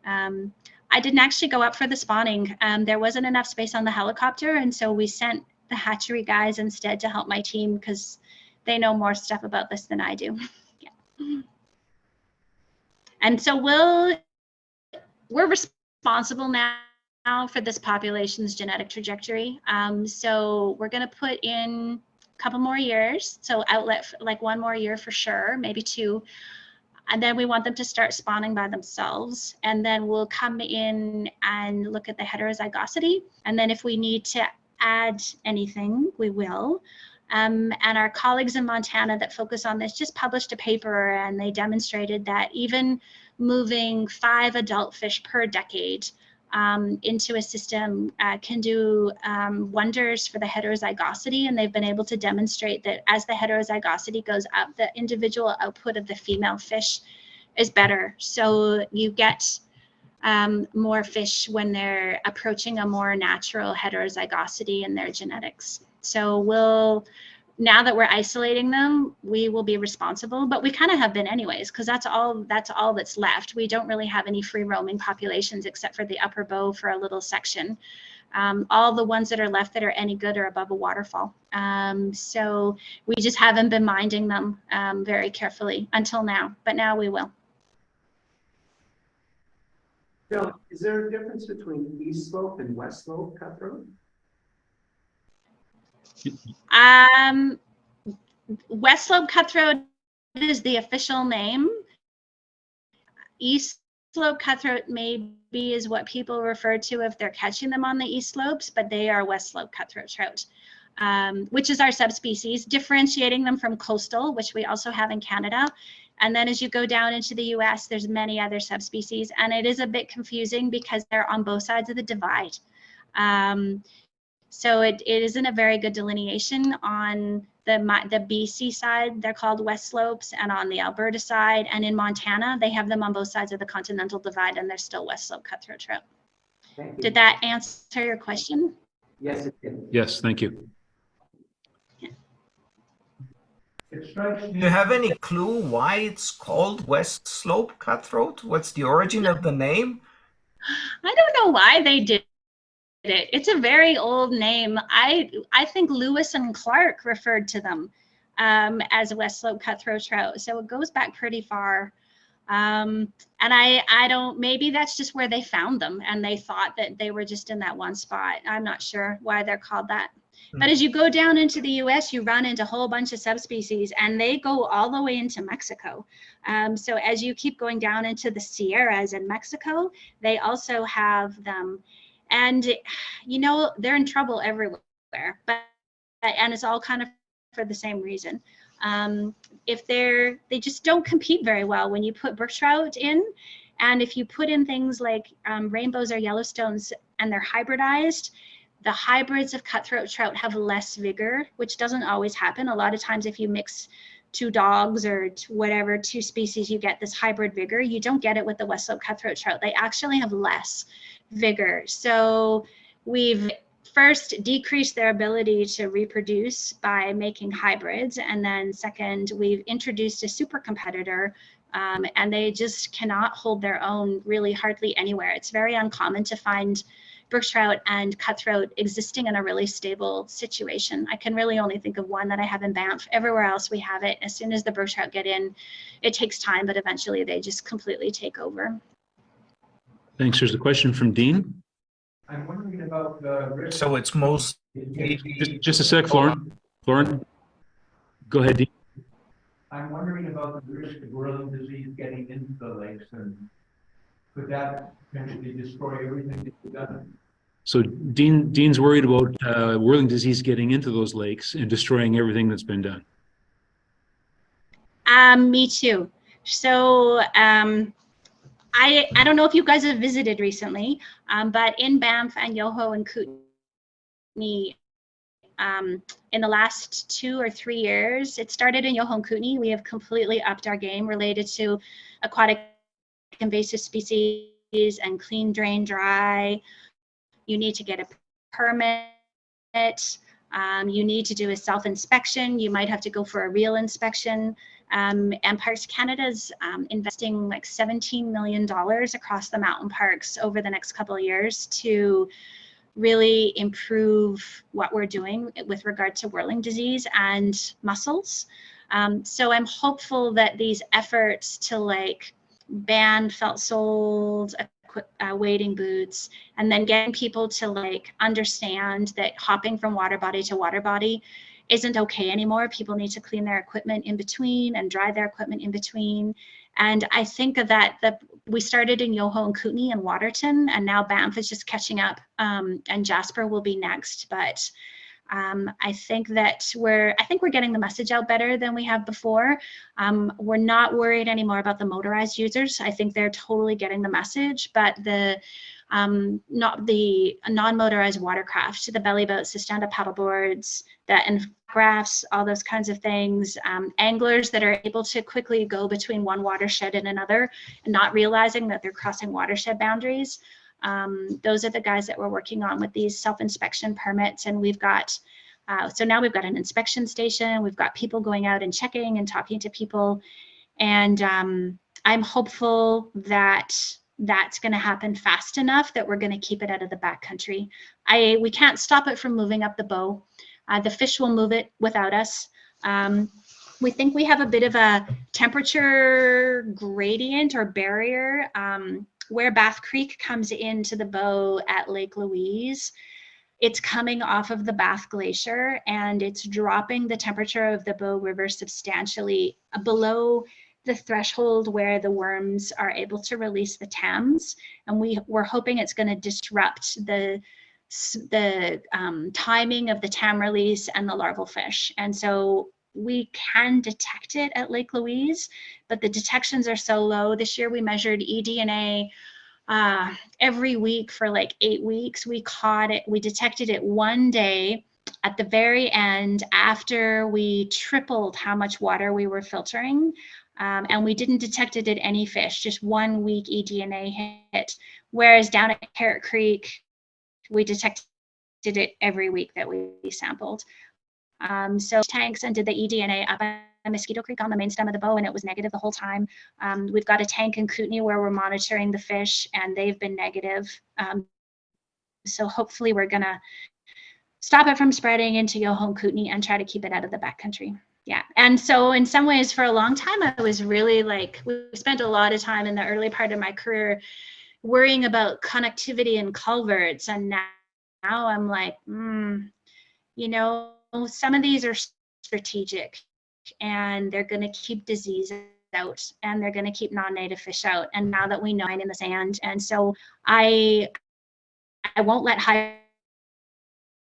I didn't actually go up for the spawning. There wasn't enough space on the helicopter, and so we sent the hatchery guys instead to help my team because they know more stuff about this than I do. Yeah. And so we're responsible now for this population's genetic trajectory. So we're going to put in a couple more years. So outlet, like 1 more year for sure, maybe 2. And then we want them to start spawning by themselves. And then we'll come in and look at the heterozygosity. And then if we need to add anything, we will. And our colleagues in Montana that focus on this just published a paper, and they demonstrated that even moving 5 adult fish per decade into a system can do wonders for the heterozygosity. And they've been able to demonstrate that as the heterozygosity goes up, the individual output of the female fish is better. So you get more fish when they're approaching a more natural heterozygosity in their genetics. So now that we're isolating them, we will be responsible, but we kind of have been anyways, because that's all that's left. We don't really have any free roaming populations except for the upper bow for a little section. All the ones that are left that are any good are above a waterfall. So we just haven't been minding them very carefully until now, but now we will. Bill, is there a difference between East Slope and West Slope cutthroat? Westslope cutthroat is the official name. East Slope cutthroat maybe is what people refer to if they're catching them on the East Slopes, but they are Westslope cutthroat trout. which is our subspecies, differentiating them from coastal, which we also have in Canada. And then as you go down into the US, there's many other subspecies, and it is a bit confusing because they're on both sides of the divide. So it isn't a very good delineation. On the BC side, they're called Westslopes, and on the Alberta side and in Montana, they have them on both sides of the Continental Divide, and they're still Westslope cutthroat trout. Thank you. Did that answer your question? Yes, it did. Yes, thank you. It strikes Do me. you have any clue why it's called Westslope Cutthroat? What's the origin of the name? I don't know why they did it. It's a very old name. I think Lewis and Clark referred to them as Westslope cutthroat trout. So it goes back pretty far. And I don't, maybe that's just where they found them and they thought that they were just in that one spot. I'm not sure why they're called that. But as you go down into the US, you run into a whole bunch of subspecies and they go all the way into Mexico. So as you keep going down into the Sierras in Mexico, they also have them. And, you know, they're in trouble everywhere, and it's all kind of for the same reason. If they just don't compete very well when you put brook trout in. And if you put in things like rainbows or Yellowstones and they're hybridized, the hybrids of cutthroat trout have less vigor, which doesn't always happen. A lot of times if you mix two dogs or whatever, two species, you get this hybrid vigor. You don't get it with the Westslope cutthroat trout. They actually have less vigor. So we've first decreased their ability to reproduce by making hybrids. And then second, we've introduced a super competitor and they just cannot hold their own really hardly anywhere. It's very uncommon to find brook trout and cutthroat existing in a really stable situation. I can really only think of one that I have in Banff. Everywhere else we have it. As soon as the brook trout get in, it takes time, but eventually they just completely take over. Thanks. There's a question from Dean. I'm wondering about the risk. So it's most. Just a sec, Florin. Florin, go ahead, Dean. I'm wondering about the risk of whirling disease getting into the lakes, and could that potentially destroy everything that you've done? So Dean's worried about whirling disease getting into those lakes and destroying everything that's been done. Me too. So I don't know if you guys have visited recently, but in Banff and Yoho and Kootenay, in the last 2 or 3 years, it started in Yoho and Kootenay. We have completely upped our game related to aquatic invasive species and clean, drain, dry. You need to get a permit. You need to do a self-inspection. You might have to go for a real inspection. And Parks Canada's investing like $17 million across the mountain parks over the next couple of years to really improve what we're doing with regard to whirling disease and mussels. So I'm hopeful that these efforts to like ban felt soled, wading boots, and then getting people to like understand that hopping from water body to water body isn't okay anymore. People need to clean their equipment in between and dry their equipment in between. And I think that we started in Yoho and Kootenay and Waterton, and now Banff is just catching up, and Jasper will be next. But I think that we're getting the message out better than we have before. We're not worried anymore about the motorized users. I think they're totally getting the message, but not the non-motorized watercraft, the belly boats, the stand-up paddleboards, and rafts, all those kinds of things, anglers that are able to quickly go between one watershed and another and not realizing that they're crossing watershed boundaries. Those are the guys that we're working on with these self-inspection permits. And we've got, so now we've got an inspection station, we've got people going out and checking and talking to people. And I'm hopeful that that's going to happen fast enough that we're going to keep it out of the backcountry. We can't stop it from moving up the bow. The fish will move it without us. We think we have a bit of a temperature gradient or barrier where Bath Creek comes into the bow at Lake Louise. It's coming off of the Bath Glacier and it's dropping the temperature of the Bow River substantially below the threshold where the worms are able to release the Thames. And we're hoping it's going to disrupt the the timing of the TAM release and the larval fish. And so we can detect it at Lake Louise, but the detections are so low. This year we measured eDNA every week for like 8 weeks. We caught it, we detected it one day at the very end after we tripled how much water we were filtering. And we didn't detect it at any fish, just 1 week eDNA hit. Whereas down at Carrot Creek, we detected it every week that we sampled. So tanks and did the eDNA up at Mosquito Creek on the main stem of the bow, and it was negative the whole time. We've got a tank in Kootenay where we're monitoring the fish, and they've been negative. So hopefully we're gonna stop it from spreading into Yoho and Kootenay and try to keep it out of the backcountry. Yeah, and so in some ways for a long time, I was really like, we spent a lot of time in the early part of my career worrying about connectivity and culverts, and now I'm like, you know, some of these are strategic and they're going to keep disease out and they're going to keep non-native fish out. And now that we know in the sand, and so I won't let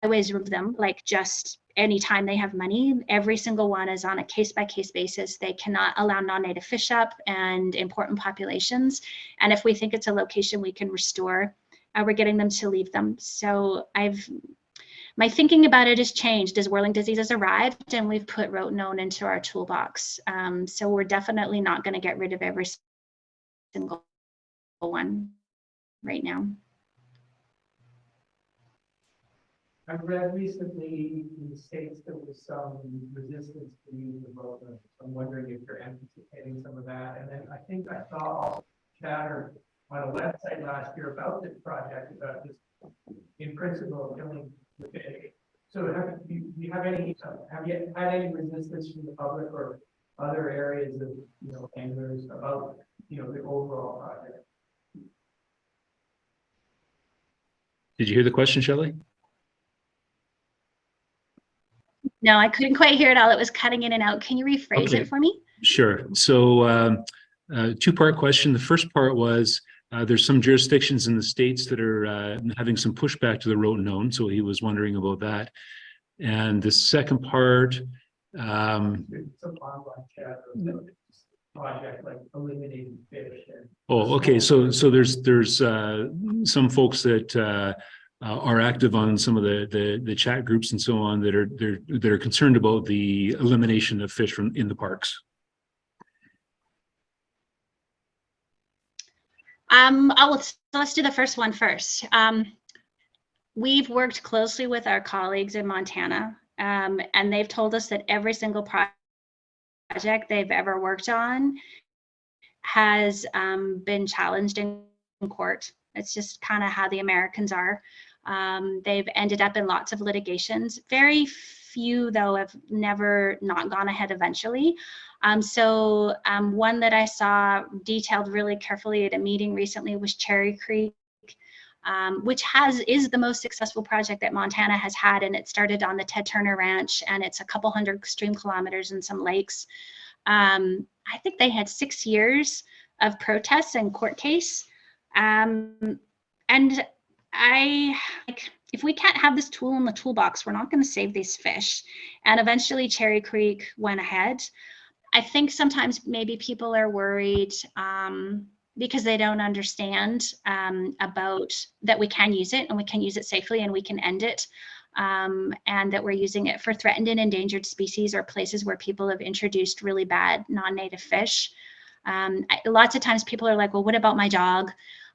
highways remove them like just anytime they have money. Every single one is on a case-by-case basis. They cannot allow non-native fish up and important populations. And if we think it's a location we can restore, we're getting them to leave them. So my thinking about it has changed as whirling disease has arrived, and we've put rotenone into our toolbox. So we're definitely not going to get rid of every single one right now. I've read recently in the States there was some resistance to the use of rotenone. I'm wondering if you're anticipating some of that. And then I think I saw chatter on a website last year about this project, about just in principle killing the fish. So have you had any resistance from the public or other areas of anglers about the overall project? Did you hear the question, Shelley? No, I couldn't quite hear it all. It was cutting in and out. Can you rephrase it for me? Sure. So two-part question. The first part was there's some jurisdictions in the States that are having some pushback to the rotenone. So he was wondering about that. And the second part, Some online chat project like eliminating fish. okay. So there's some folks that are active on some of the chat groups and so on that are concerned about the elimination of fish from in the parks. Let's do the first one first. We've worked closely with our colleagues in Montana, and they've told us that every single project they've ever worked on has been challenged in court. It's just kind of how the Americans are. They've ended up in lots of litigations. Very few, though, have never not gone ahead eventually. So one that I saw detailed really carefully at a meeting recently was Cherry Creek, which is the most successful project that Montana has had, and it started on the Ted Turner Ranch, and it's a couple hundred stream kilometers and some lakes. I think they had 6 years of protests and court case, and if we can't have this tool in the toolbox, we're not going to save these fish. And eventually Cherry Creek went ahead. I think sometimes maybe people are worried because they don't understand about that we can use it and we can use it safely and we can end it, and that we're using it for threatened and endangered species or places where people have introduced really bad non-native fish. Lots of times people are like, well, what about my dog?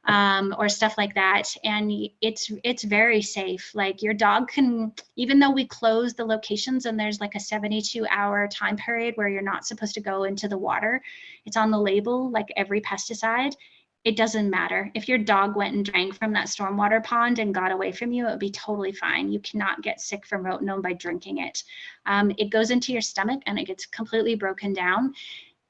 Or stuff like that. And it's very safe. Like your dog can, even though we close the locations and there's like a 72-hour time period where you're not supposed to go into the water, it's on the label like every pesticide. It doesn't matter. If your dog went and drank from that stormwater pond and got away from you, it would be totally fine. You cannot get sick from rotenone by drinking it. It goes into your stomach and it gets completely broken down.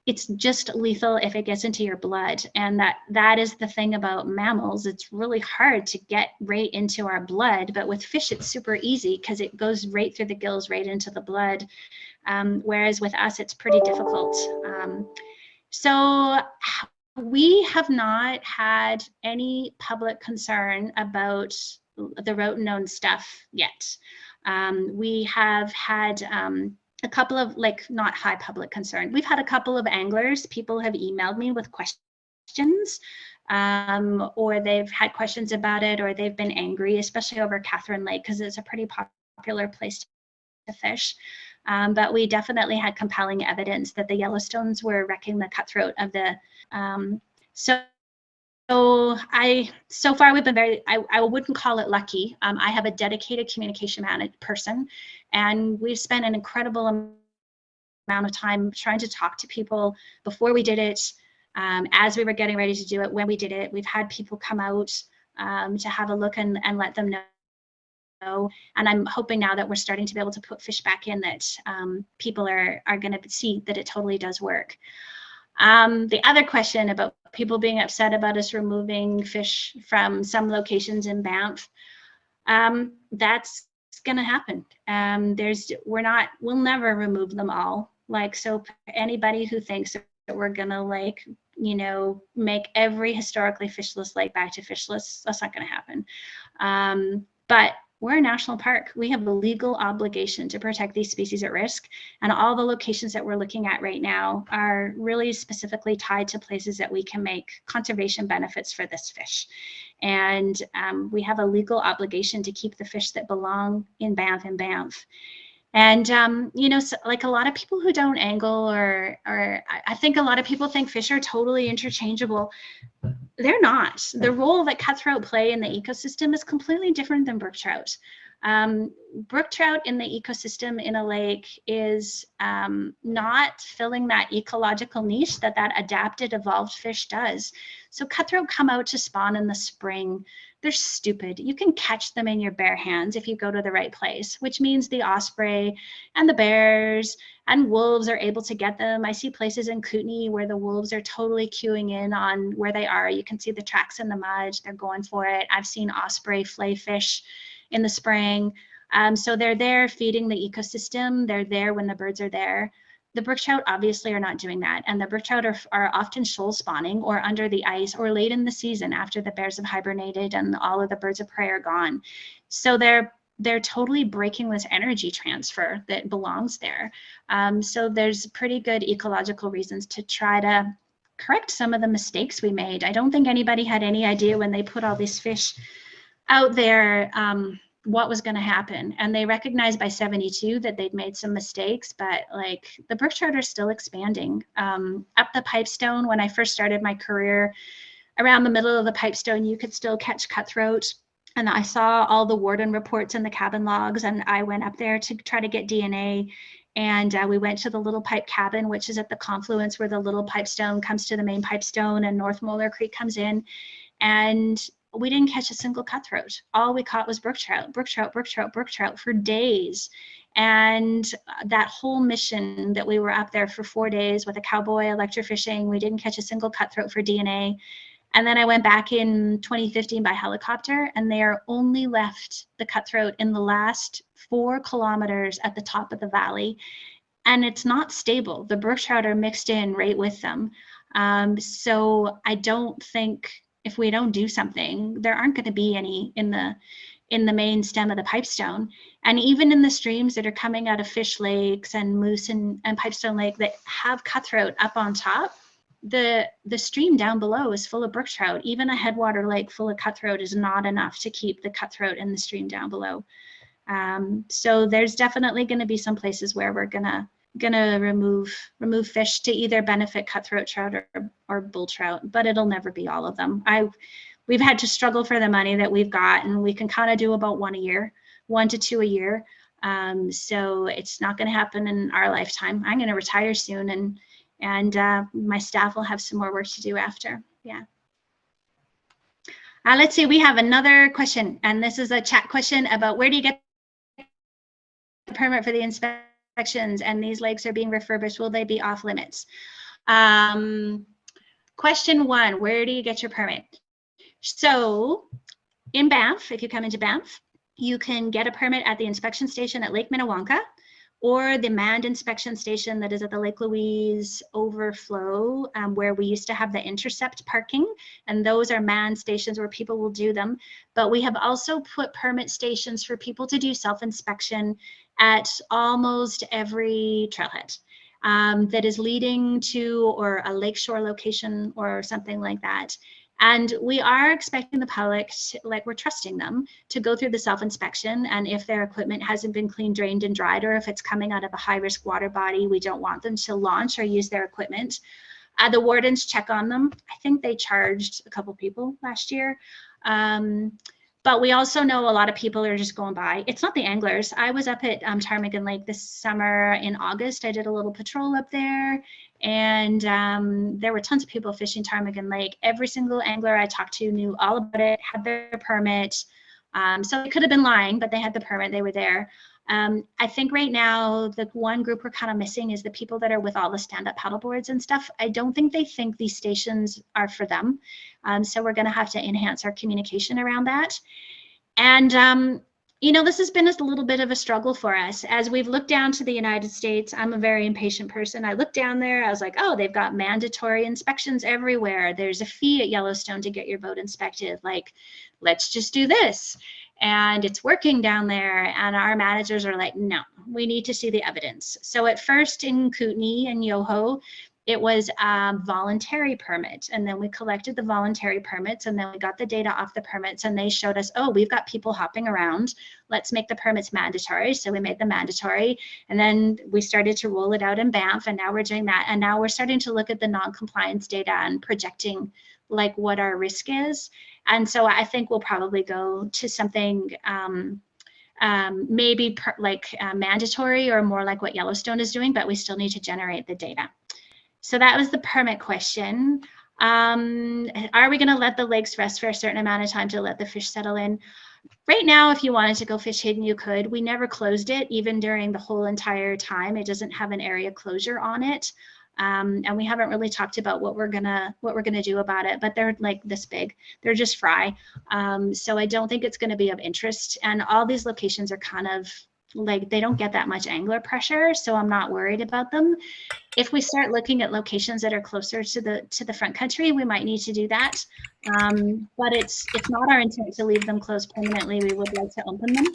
It's just lethal if it gets into your blood. And that is the thing about mammals. It's really hard to get right into our blood, but with fish, it's super easy because it goes right through the gills, right into the blood. Whereas with us, it's pretty difficult. So we have not had any public concern about the roten-known stuff yet. We have had a couple of, like, not high public concern. We've had a couple of anglers, people have emailed me with questions, or they've had questions about it, or they've been angry, especially over Catherine Lake, because it's a pretty popular place to fish. But we definitely had compelling evidence that the Yellowstones were wrecking the cutthroat of the, so far we've been very, I wouldn't call it lucky. I have a dedicated communication person, and we've spent an incredible amount of time trying to talk to people before we did it, as we were getting ready to do it, when we did it. We've had people come out to have a look and let them know. And I'm hoping now that we're starting to be able to put fish back in, that people are going to see that it totally does work. The other question about people being upset about us removing fish from some locations in Banff, that's going to happen. We'll never remove them all. Like, so anybody who thinks that we're going to, like, you know, make every historically fishless lake back to fishless, that's not going to happen. But we're a national park. We have a legal obligation to protect these species at risk. And all the locations that we're looking at right now are really specifically tied to places that we can make conservation benefits for this fish. And we have a legal obligation to keep the fish that belong in Banff in Banff. And, you know, so, like, a lot of people who don't angle, or I think a lot of people think fish are totally interchangeable. They're not. The role that cutthroat play in the ecosystem is completely different than brook trout. Brook trout in the ecosystem in a lake is not filling that ecological niche that adapted, evolved fish does. So cutthroat come out to spawn in the spring. They're stupid. You can catch them in your bare hands if you go to the right place, which means the osprey and the bears and wolves are able to get them. I see places in Kootenay where the wolves are totally queuing in on where they are. You can see the tracks in the mud. They're going for it. I've seen osprey flay fish in the spring. So they're there feeding the ecosystem. They're there when the birds are there. The brook trout obviously are not doing that. And the brook trout are often shoal spawning or under the ice or late in the season after the bears have hibernated and all of the birds of prey are gone. So they're totally breaking this energy transfer that belongs there. So there's pretty good ecological reasons to try to correct some of the mistakes we made. I don't think anybody had any idea when they put all these fish out there what was going to happen. And they recognized by 72 that they'd made some mistakes, but like the brook trout are still expanding. Up the Pipestone, when I first started my career, around the middle of the Pipestone, you could still catch cutthroat. And I saw all the warden reports in the cabin logs, and I went up there to try to get DNA. And we went to the Little Pipe Cabin, which is at the confluence where the Little Pipestone comes to the main Pipestone and North Molar Creek comes in. And we didn't catch a single cutthroat. All we caught was brook trout, brook trout, brook trout, brook trout for days. And that whole mission that we were up there for 4 days with a cowboy electrofishing, we didn't catch a single cutthroat for DNA. And then I went back in 2015 by helicopter, and they are only left the cutthroat in the last 4 kilometers at the top of the valley. And it's not stable. The brook trout are mixed in right with them. So I don't think, if we don't do something, there aren't going to be any in the main stem of the Pipestone. And even in the streams that are coming out of Fish Lakes and Moose and Pipestone Lake that have cutthroat up on top, the stream down below is full of brook trout. Even a headwater lake full of cutthroat is not enough to keep the cutthroat in the stream down below. So there's definitely going to be some places where we're gonna remove fish to either benefit cutthroat trout or bull trout, but it'll never be all of them. We've had to struggle for the money that we've got, and we can kind of do about 1 to 2 a year. So it's not going to happen in our lifetime. I'm going to retire soon, and my staff will have some more work to do after. Yeah. Let's see, we have another question, and this is a chat question about where do you get the permit for the inspections, and these lakes are being refurbished, will they be off limits? Question 1, where do you get your permit? So in Banff, if you come into Banff, you can get a permit at the inspection station at Lake Minnewanka, or the manned inspection station that is at the Lake Louise overflow, where we used to have the intercept parking, and those are manned stations where people will do them. But we have also put permit stations for people to do self-inspection at almost every trailhead that is leading to or a lakeshore location or something like that. And we are expecting the public, like we're trusting them, to go through the self-inspection. And if their equipment hasn't been cleaned, drained, and dried, or if it's coming out of a high-risk water body, we don't want them to launch or use their equipment. The wardens check on them. I think they charged a couple people last year. But we also know a lot of people are just going by. It's not the anglers. I was up at Ptarmigan Lake this summer in August. I did a little patrol up there, and there were tons of people fishing Ptarmigan Lake. Every single angler I talked to knew all about it, had their permit. So they could have been lying, but they had the permit, they were there. I think right now, the one group we're kind of missing is the people that are with all the stand-up paddleboards and stuff. I don't think they think these stations are for them. So we're going to have to enhance our communication around that. And, you know, this has been a little bit of a struggle for us. As we've looked down to the United States, I'm a very impatient person. I looked down there, I was like, oh, they've got mandatory inspections everywhere. There's a fee at Yellowstone to get your boat inspected. Like, let's just do this. And it's working down there. And our managers are like, no, we need to see the evidence. So at first in Kootenai and Yoho, it was a voluntary permit. And then we collected the voluntary permits, and then we got the data off the permits, and they showed us, oh, we've got people hopping around. Let's make the permits mandatory. So we made them mandatory. And then we started to roll it out in Banff, and now we're doing that. And now we're starting to look at the non-compliance data and projecting like what our risk is. And so I think we'll probably go to something maybe mandatory or more like what Yellowstone is doing, but we still need to generate the data. So that was the permit question. Are we going to let the lakes rest for a certain amount of time to let the fish settle in? Right now, if you wanted to go fish hidden, you could. We never closed it, even during the whole entire time. It doesn't have an area closure on it. And we haven't really talked about what we're gonna do about it, but they're like this big. They're just fry. So I don't think it's going to be of interest. And all these locations are kind of like, they don't get that much angler pressure, so I'm not worried about them. If we start looking at locations that are closer to the front country, we might need to do that. But it's not our intent to leave them closed permanently. We would like to open them.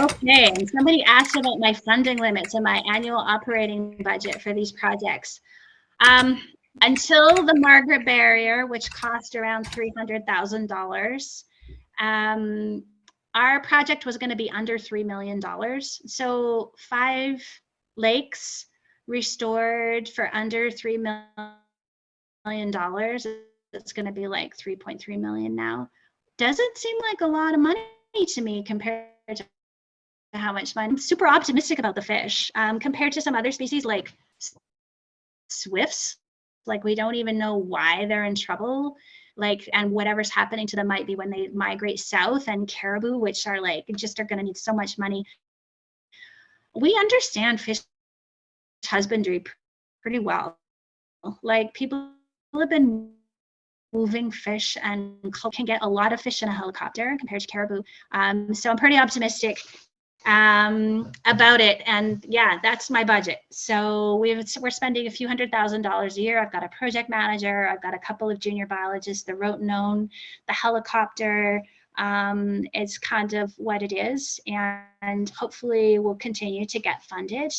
Okay, and somebody asked about my funding limits and my annual operating budget for these projects. Until the Margaret Barrier, which cost around $300,000, our project was going to be under $3 million. So 5 lakes restored for under $3 million. It's going to be like 3.3 million now. Doesn't seem like a lot of money to me compared to how much money. I'm super optimistic about the fish compared to some other species like swifts. Like, we don't even know why they're in trouble. Like, and whatever's happening to them might be when they migrate south, and caribou, which are like, just are going to need so much money. We understand fish husbandry pretty well. Like, people have been moving fish and can get a lot of fish in a helicopter compared to caribou. So I'm pretty optimistic about it. And yeah, that's my budget. So we're spending a few $100,000 a year. I've got a project manager. I've got a couple of junior biologists, the rote known, the helicopter. It's kind of what it is. And hopefully we'll continue to get funded.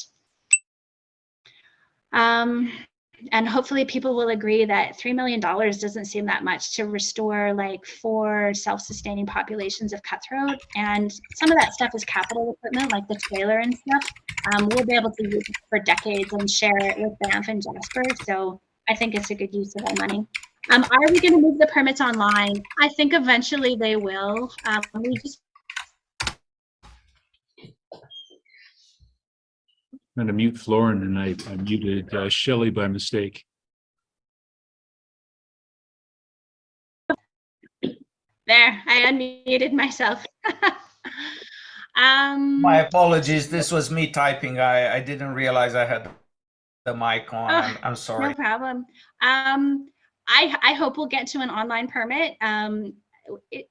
And hopefully people will agree that $3 million doesn't seem that much to restore like 4 self-sustaining populations of cutthroat. And some of that stuff is capital equipment, like the trailer and stuff. We'll be able to use it for decades and share it with Banff and Jasper. So I think it's a good use of our money. Are we going to move the permits online? I think eventually they will. We just I'm going to mute Florin, and I muted Shelley by mistake. There, I unmuted myself. My apologies. This was me typing. I didn't realize I had the mic on. Oh, I'm sorry. No problem. I hope we'll get to an online permit.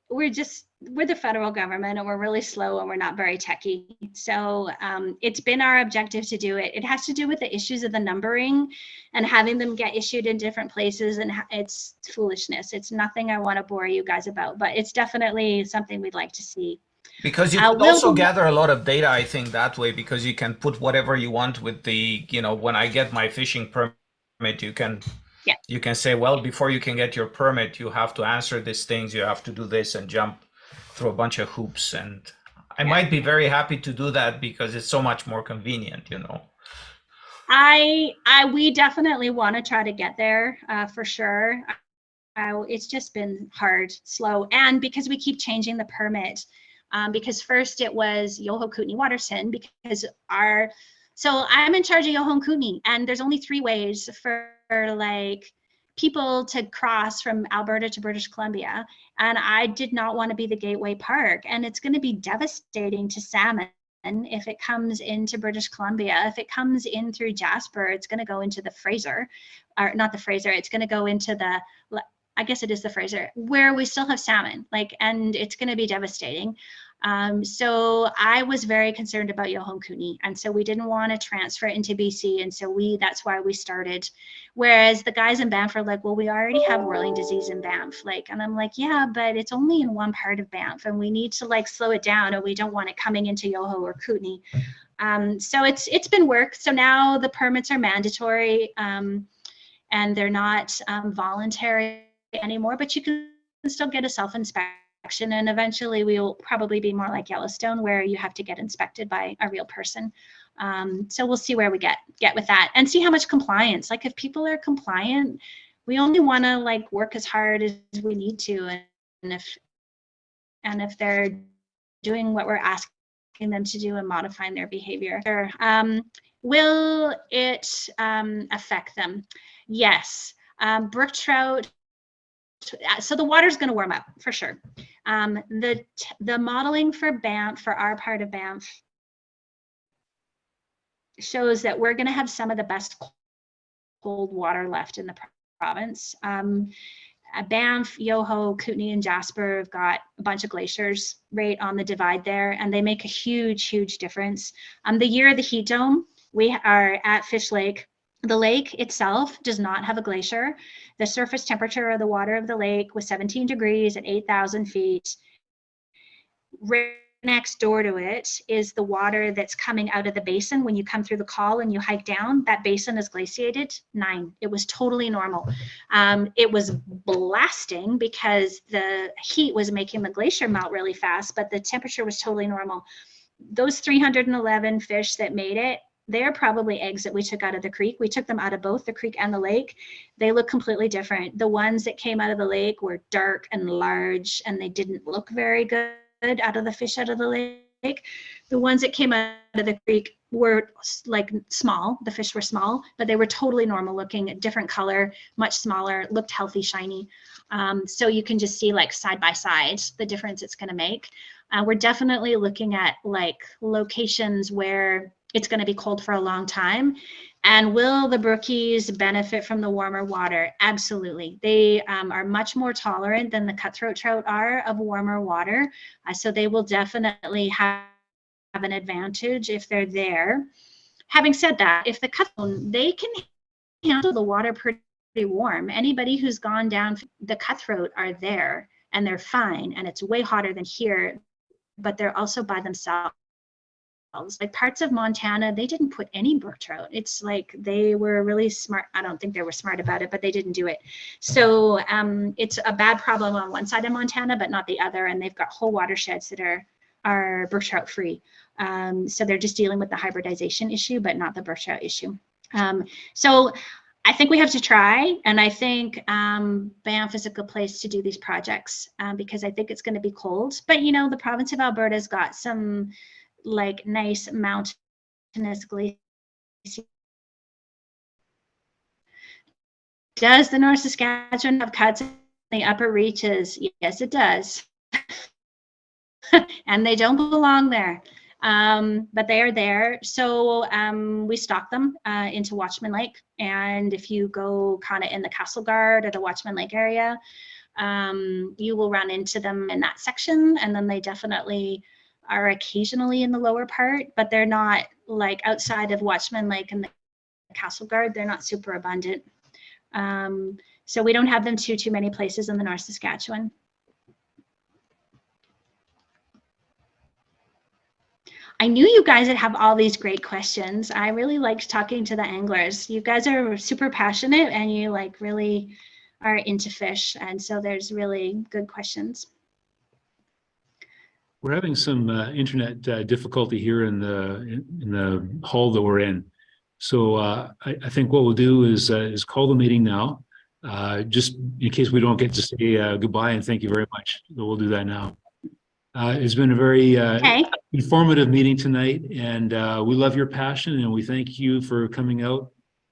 We're just we're the federal government and we're really slow and we're not very techy. So it's been our objective to do it. It has to do with the issues of the numbering and having them get issued in different places, and it's foolishness. It's nothing I want to bore you guys about, but it's definitely something we'd like to see. Because you could also gather a lot of data, I think, that way, because you can put whatever you want with the, when I get my fishing permit, you can say, well, before you can get your permit, you have to answer these things, you have to do this and jump through a bunch of hoops. And I might be very happy to do that because it's so much more convenient, We definitely want to try to get there for sure. It's just been hard, slow, and because we keep changing the permit. Because first it was Yoho Kootenai Waterston, because so I'm in charge of Yoho and Kootenai, and there's only 3 ways for like people to cross from Alberta to British Columbia, and I did not want to be the gateway park, and it's going to be devastating to salmon if it comes into British Columbia. If it comes in through Jasper, it's going to go into the Fraser, or not the Fraser, it's going to go into the, I guess it is the Fraser, where we still have salmon, and it's going to be devastating. So I was very concerned about Yoho and Kootenai, and so we didn't want to transfer it into BC, and so that's why we started. Whereas the guys in Banff are like, well, we already have whirling disease in Banff, and I'm like, yeah, but it's only in one part of Banff, and we need to slow it down, and we don't want it coming into Yoho or Kootenai. So it's been work. So now the permits are mandatory, and they're not voluntary anymore, but you can still get a self-inspection, and eventually we will probably be more like Yellowstone, where you have to get inspected by a real person. So we'll see where we get with that, and see how much compliance. If people are compliant, we only want to work as hard as we need to, and if they're doing what we're asking them to do and modifying their behavior, will it affect them? Yes. Brook trout. So the water's going to warm up for sure. The modeling for Banff, for our part of Banff, shows that we're going to have some of the best cold water left in the province. Banff, Yoho, Kootenai, and Jasper have got a bunch of glaciers right on the divide there, and they make a huge, huge difference. The year of the heat dome, we are at Fish Lake. The lake itself does not have a glacier. The surface temperature of the water of the lake was 17 degrees at 8,000 feet. Right next door to it is the water that's coming out of the basin. When you come through the col and you hike down, that basin is glaciated 9. It was totally normal. It was blasting because the heat was making the glacier melt really fast, but the temperature was totally normal. Those 311 fish that made it, they're probably eggs that we took out of the creek. We took them out of both the creek and the lake. They look completely different. The ones that came out of the lake were dark and large, and they didn't look very good out of the fish out of the lake. The ones that came out of the creek were small. The fish were small, but they were totally normal looking, different color, much smaller, looked healthy, shiny. So you can just see side by side the difference it's going to make. We're definitely looking at locations where it's going to be cold for a long time. And will the brookies benefit from the warmer water? Absolutely. They are much more tolerant than the cutthroat trout are of warmer water. So they will definitely have an advantage if they're there. Having said that, if the cutthroat, they can handle the water pretty warm. Anybody who's gone down the cutthroat are there and they're fine, and it's way hotter than here, but they're also by themselves. Parts of Montana, they didn't put any brook trout. It's they were really smart. I don't think they were smart about it, but they didn't do it. So it's a bad problem on one side of Montana, but not the other. And they've got whole watersheds that are brook trout free. So they're just dealing with the hybridization issue, but not the brook trout issue. So I think we have to try, and I think Banff is a good place to do these projects because I think it's going to be cold. But the province of Alberta's got some nice mountainous glaciers. Does the North Saskatchewan have cuts in the upper reaches? Yes, it does. And they don't belong there, but they are there. So we stock them into Watchman Lake. And if you go kind of in the Castle Guard or the Watchman Lake area, you will run into them in that section, and then they definitely are occasionally in the lower part, but they're not like outside of Watchman Lake and the Castle Guard. They're not super abundant. So we don't have them too many places in the North Saskatchewan. I knew you guys would have all these great questions. I really liked talking to the anglers. You guys are super passionate and you like really are into fish. And so there's really good questions. We're having some internet difficulty here in the hall that we're in. So I think what we'll do is call the meeting now, just in case we don't get to say goodbye and thank you very much. So we'll do that now. It's been a very informative meeting tonight, and we love your passion, and we thank you for coming out,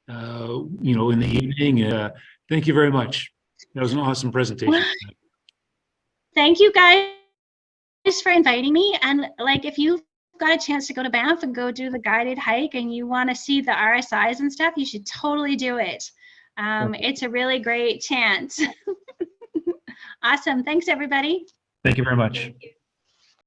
in the evening. Thank you very much. That was an awesome presentation. Thank you guys for inviting me. And like, if you've got a chance to go to Banff and go do the guided hike and you want to see the RSIs and stuff, you should totally do it. It's a really great chance. Awesome. Thanks, everybody. Thank you very much. Thank you.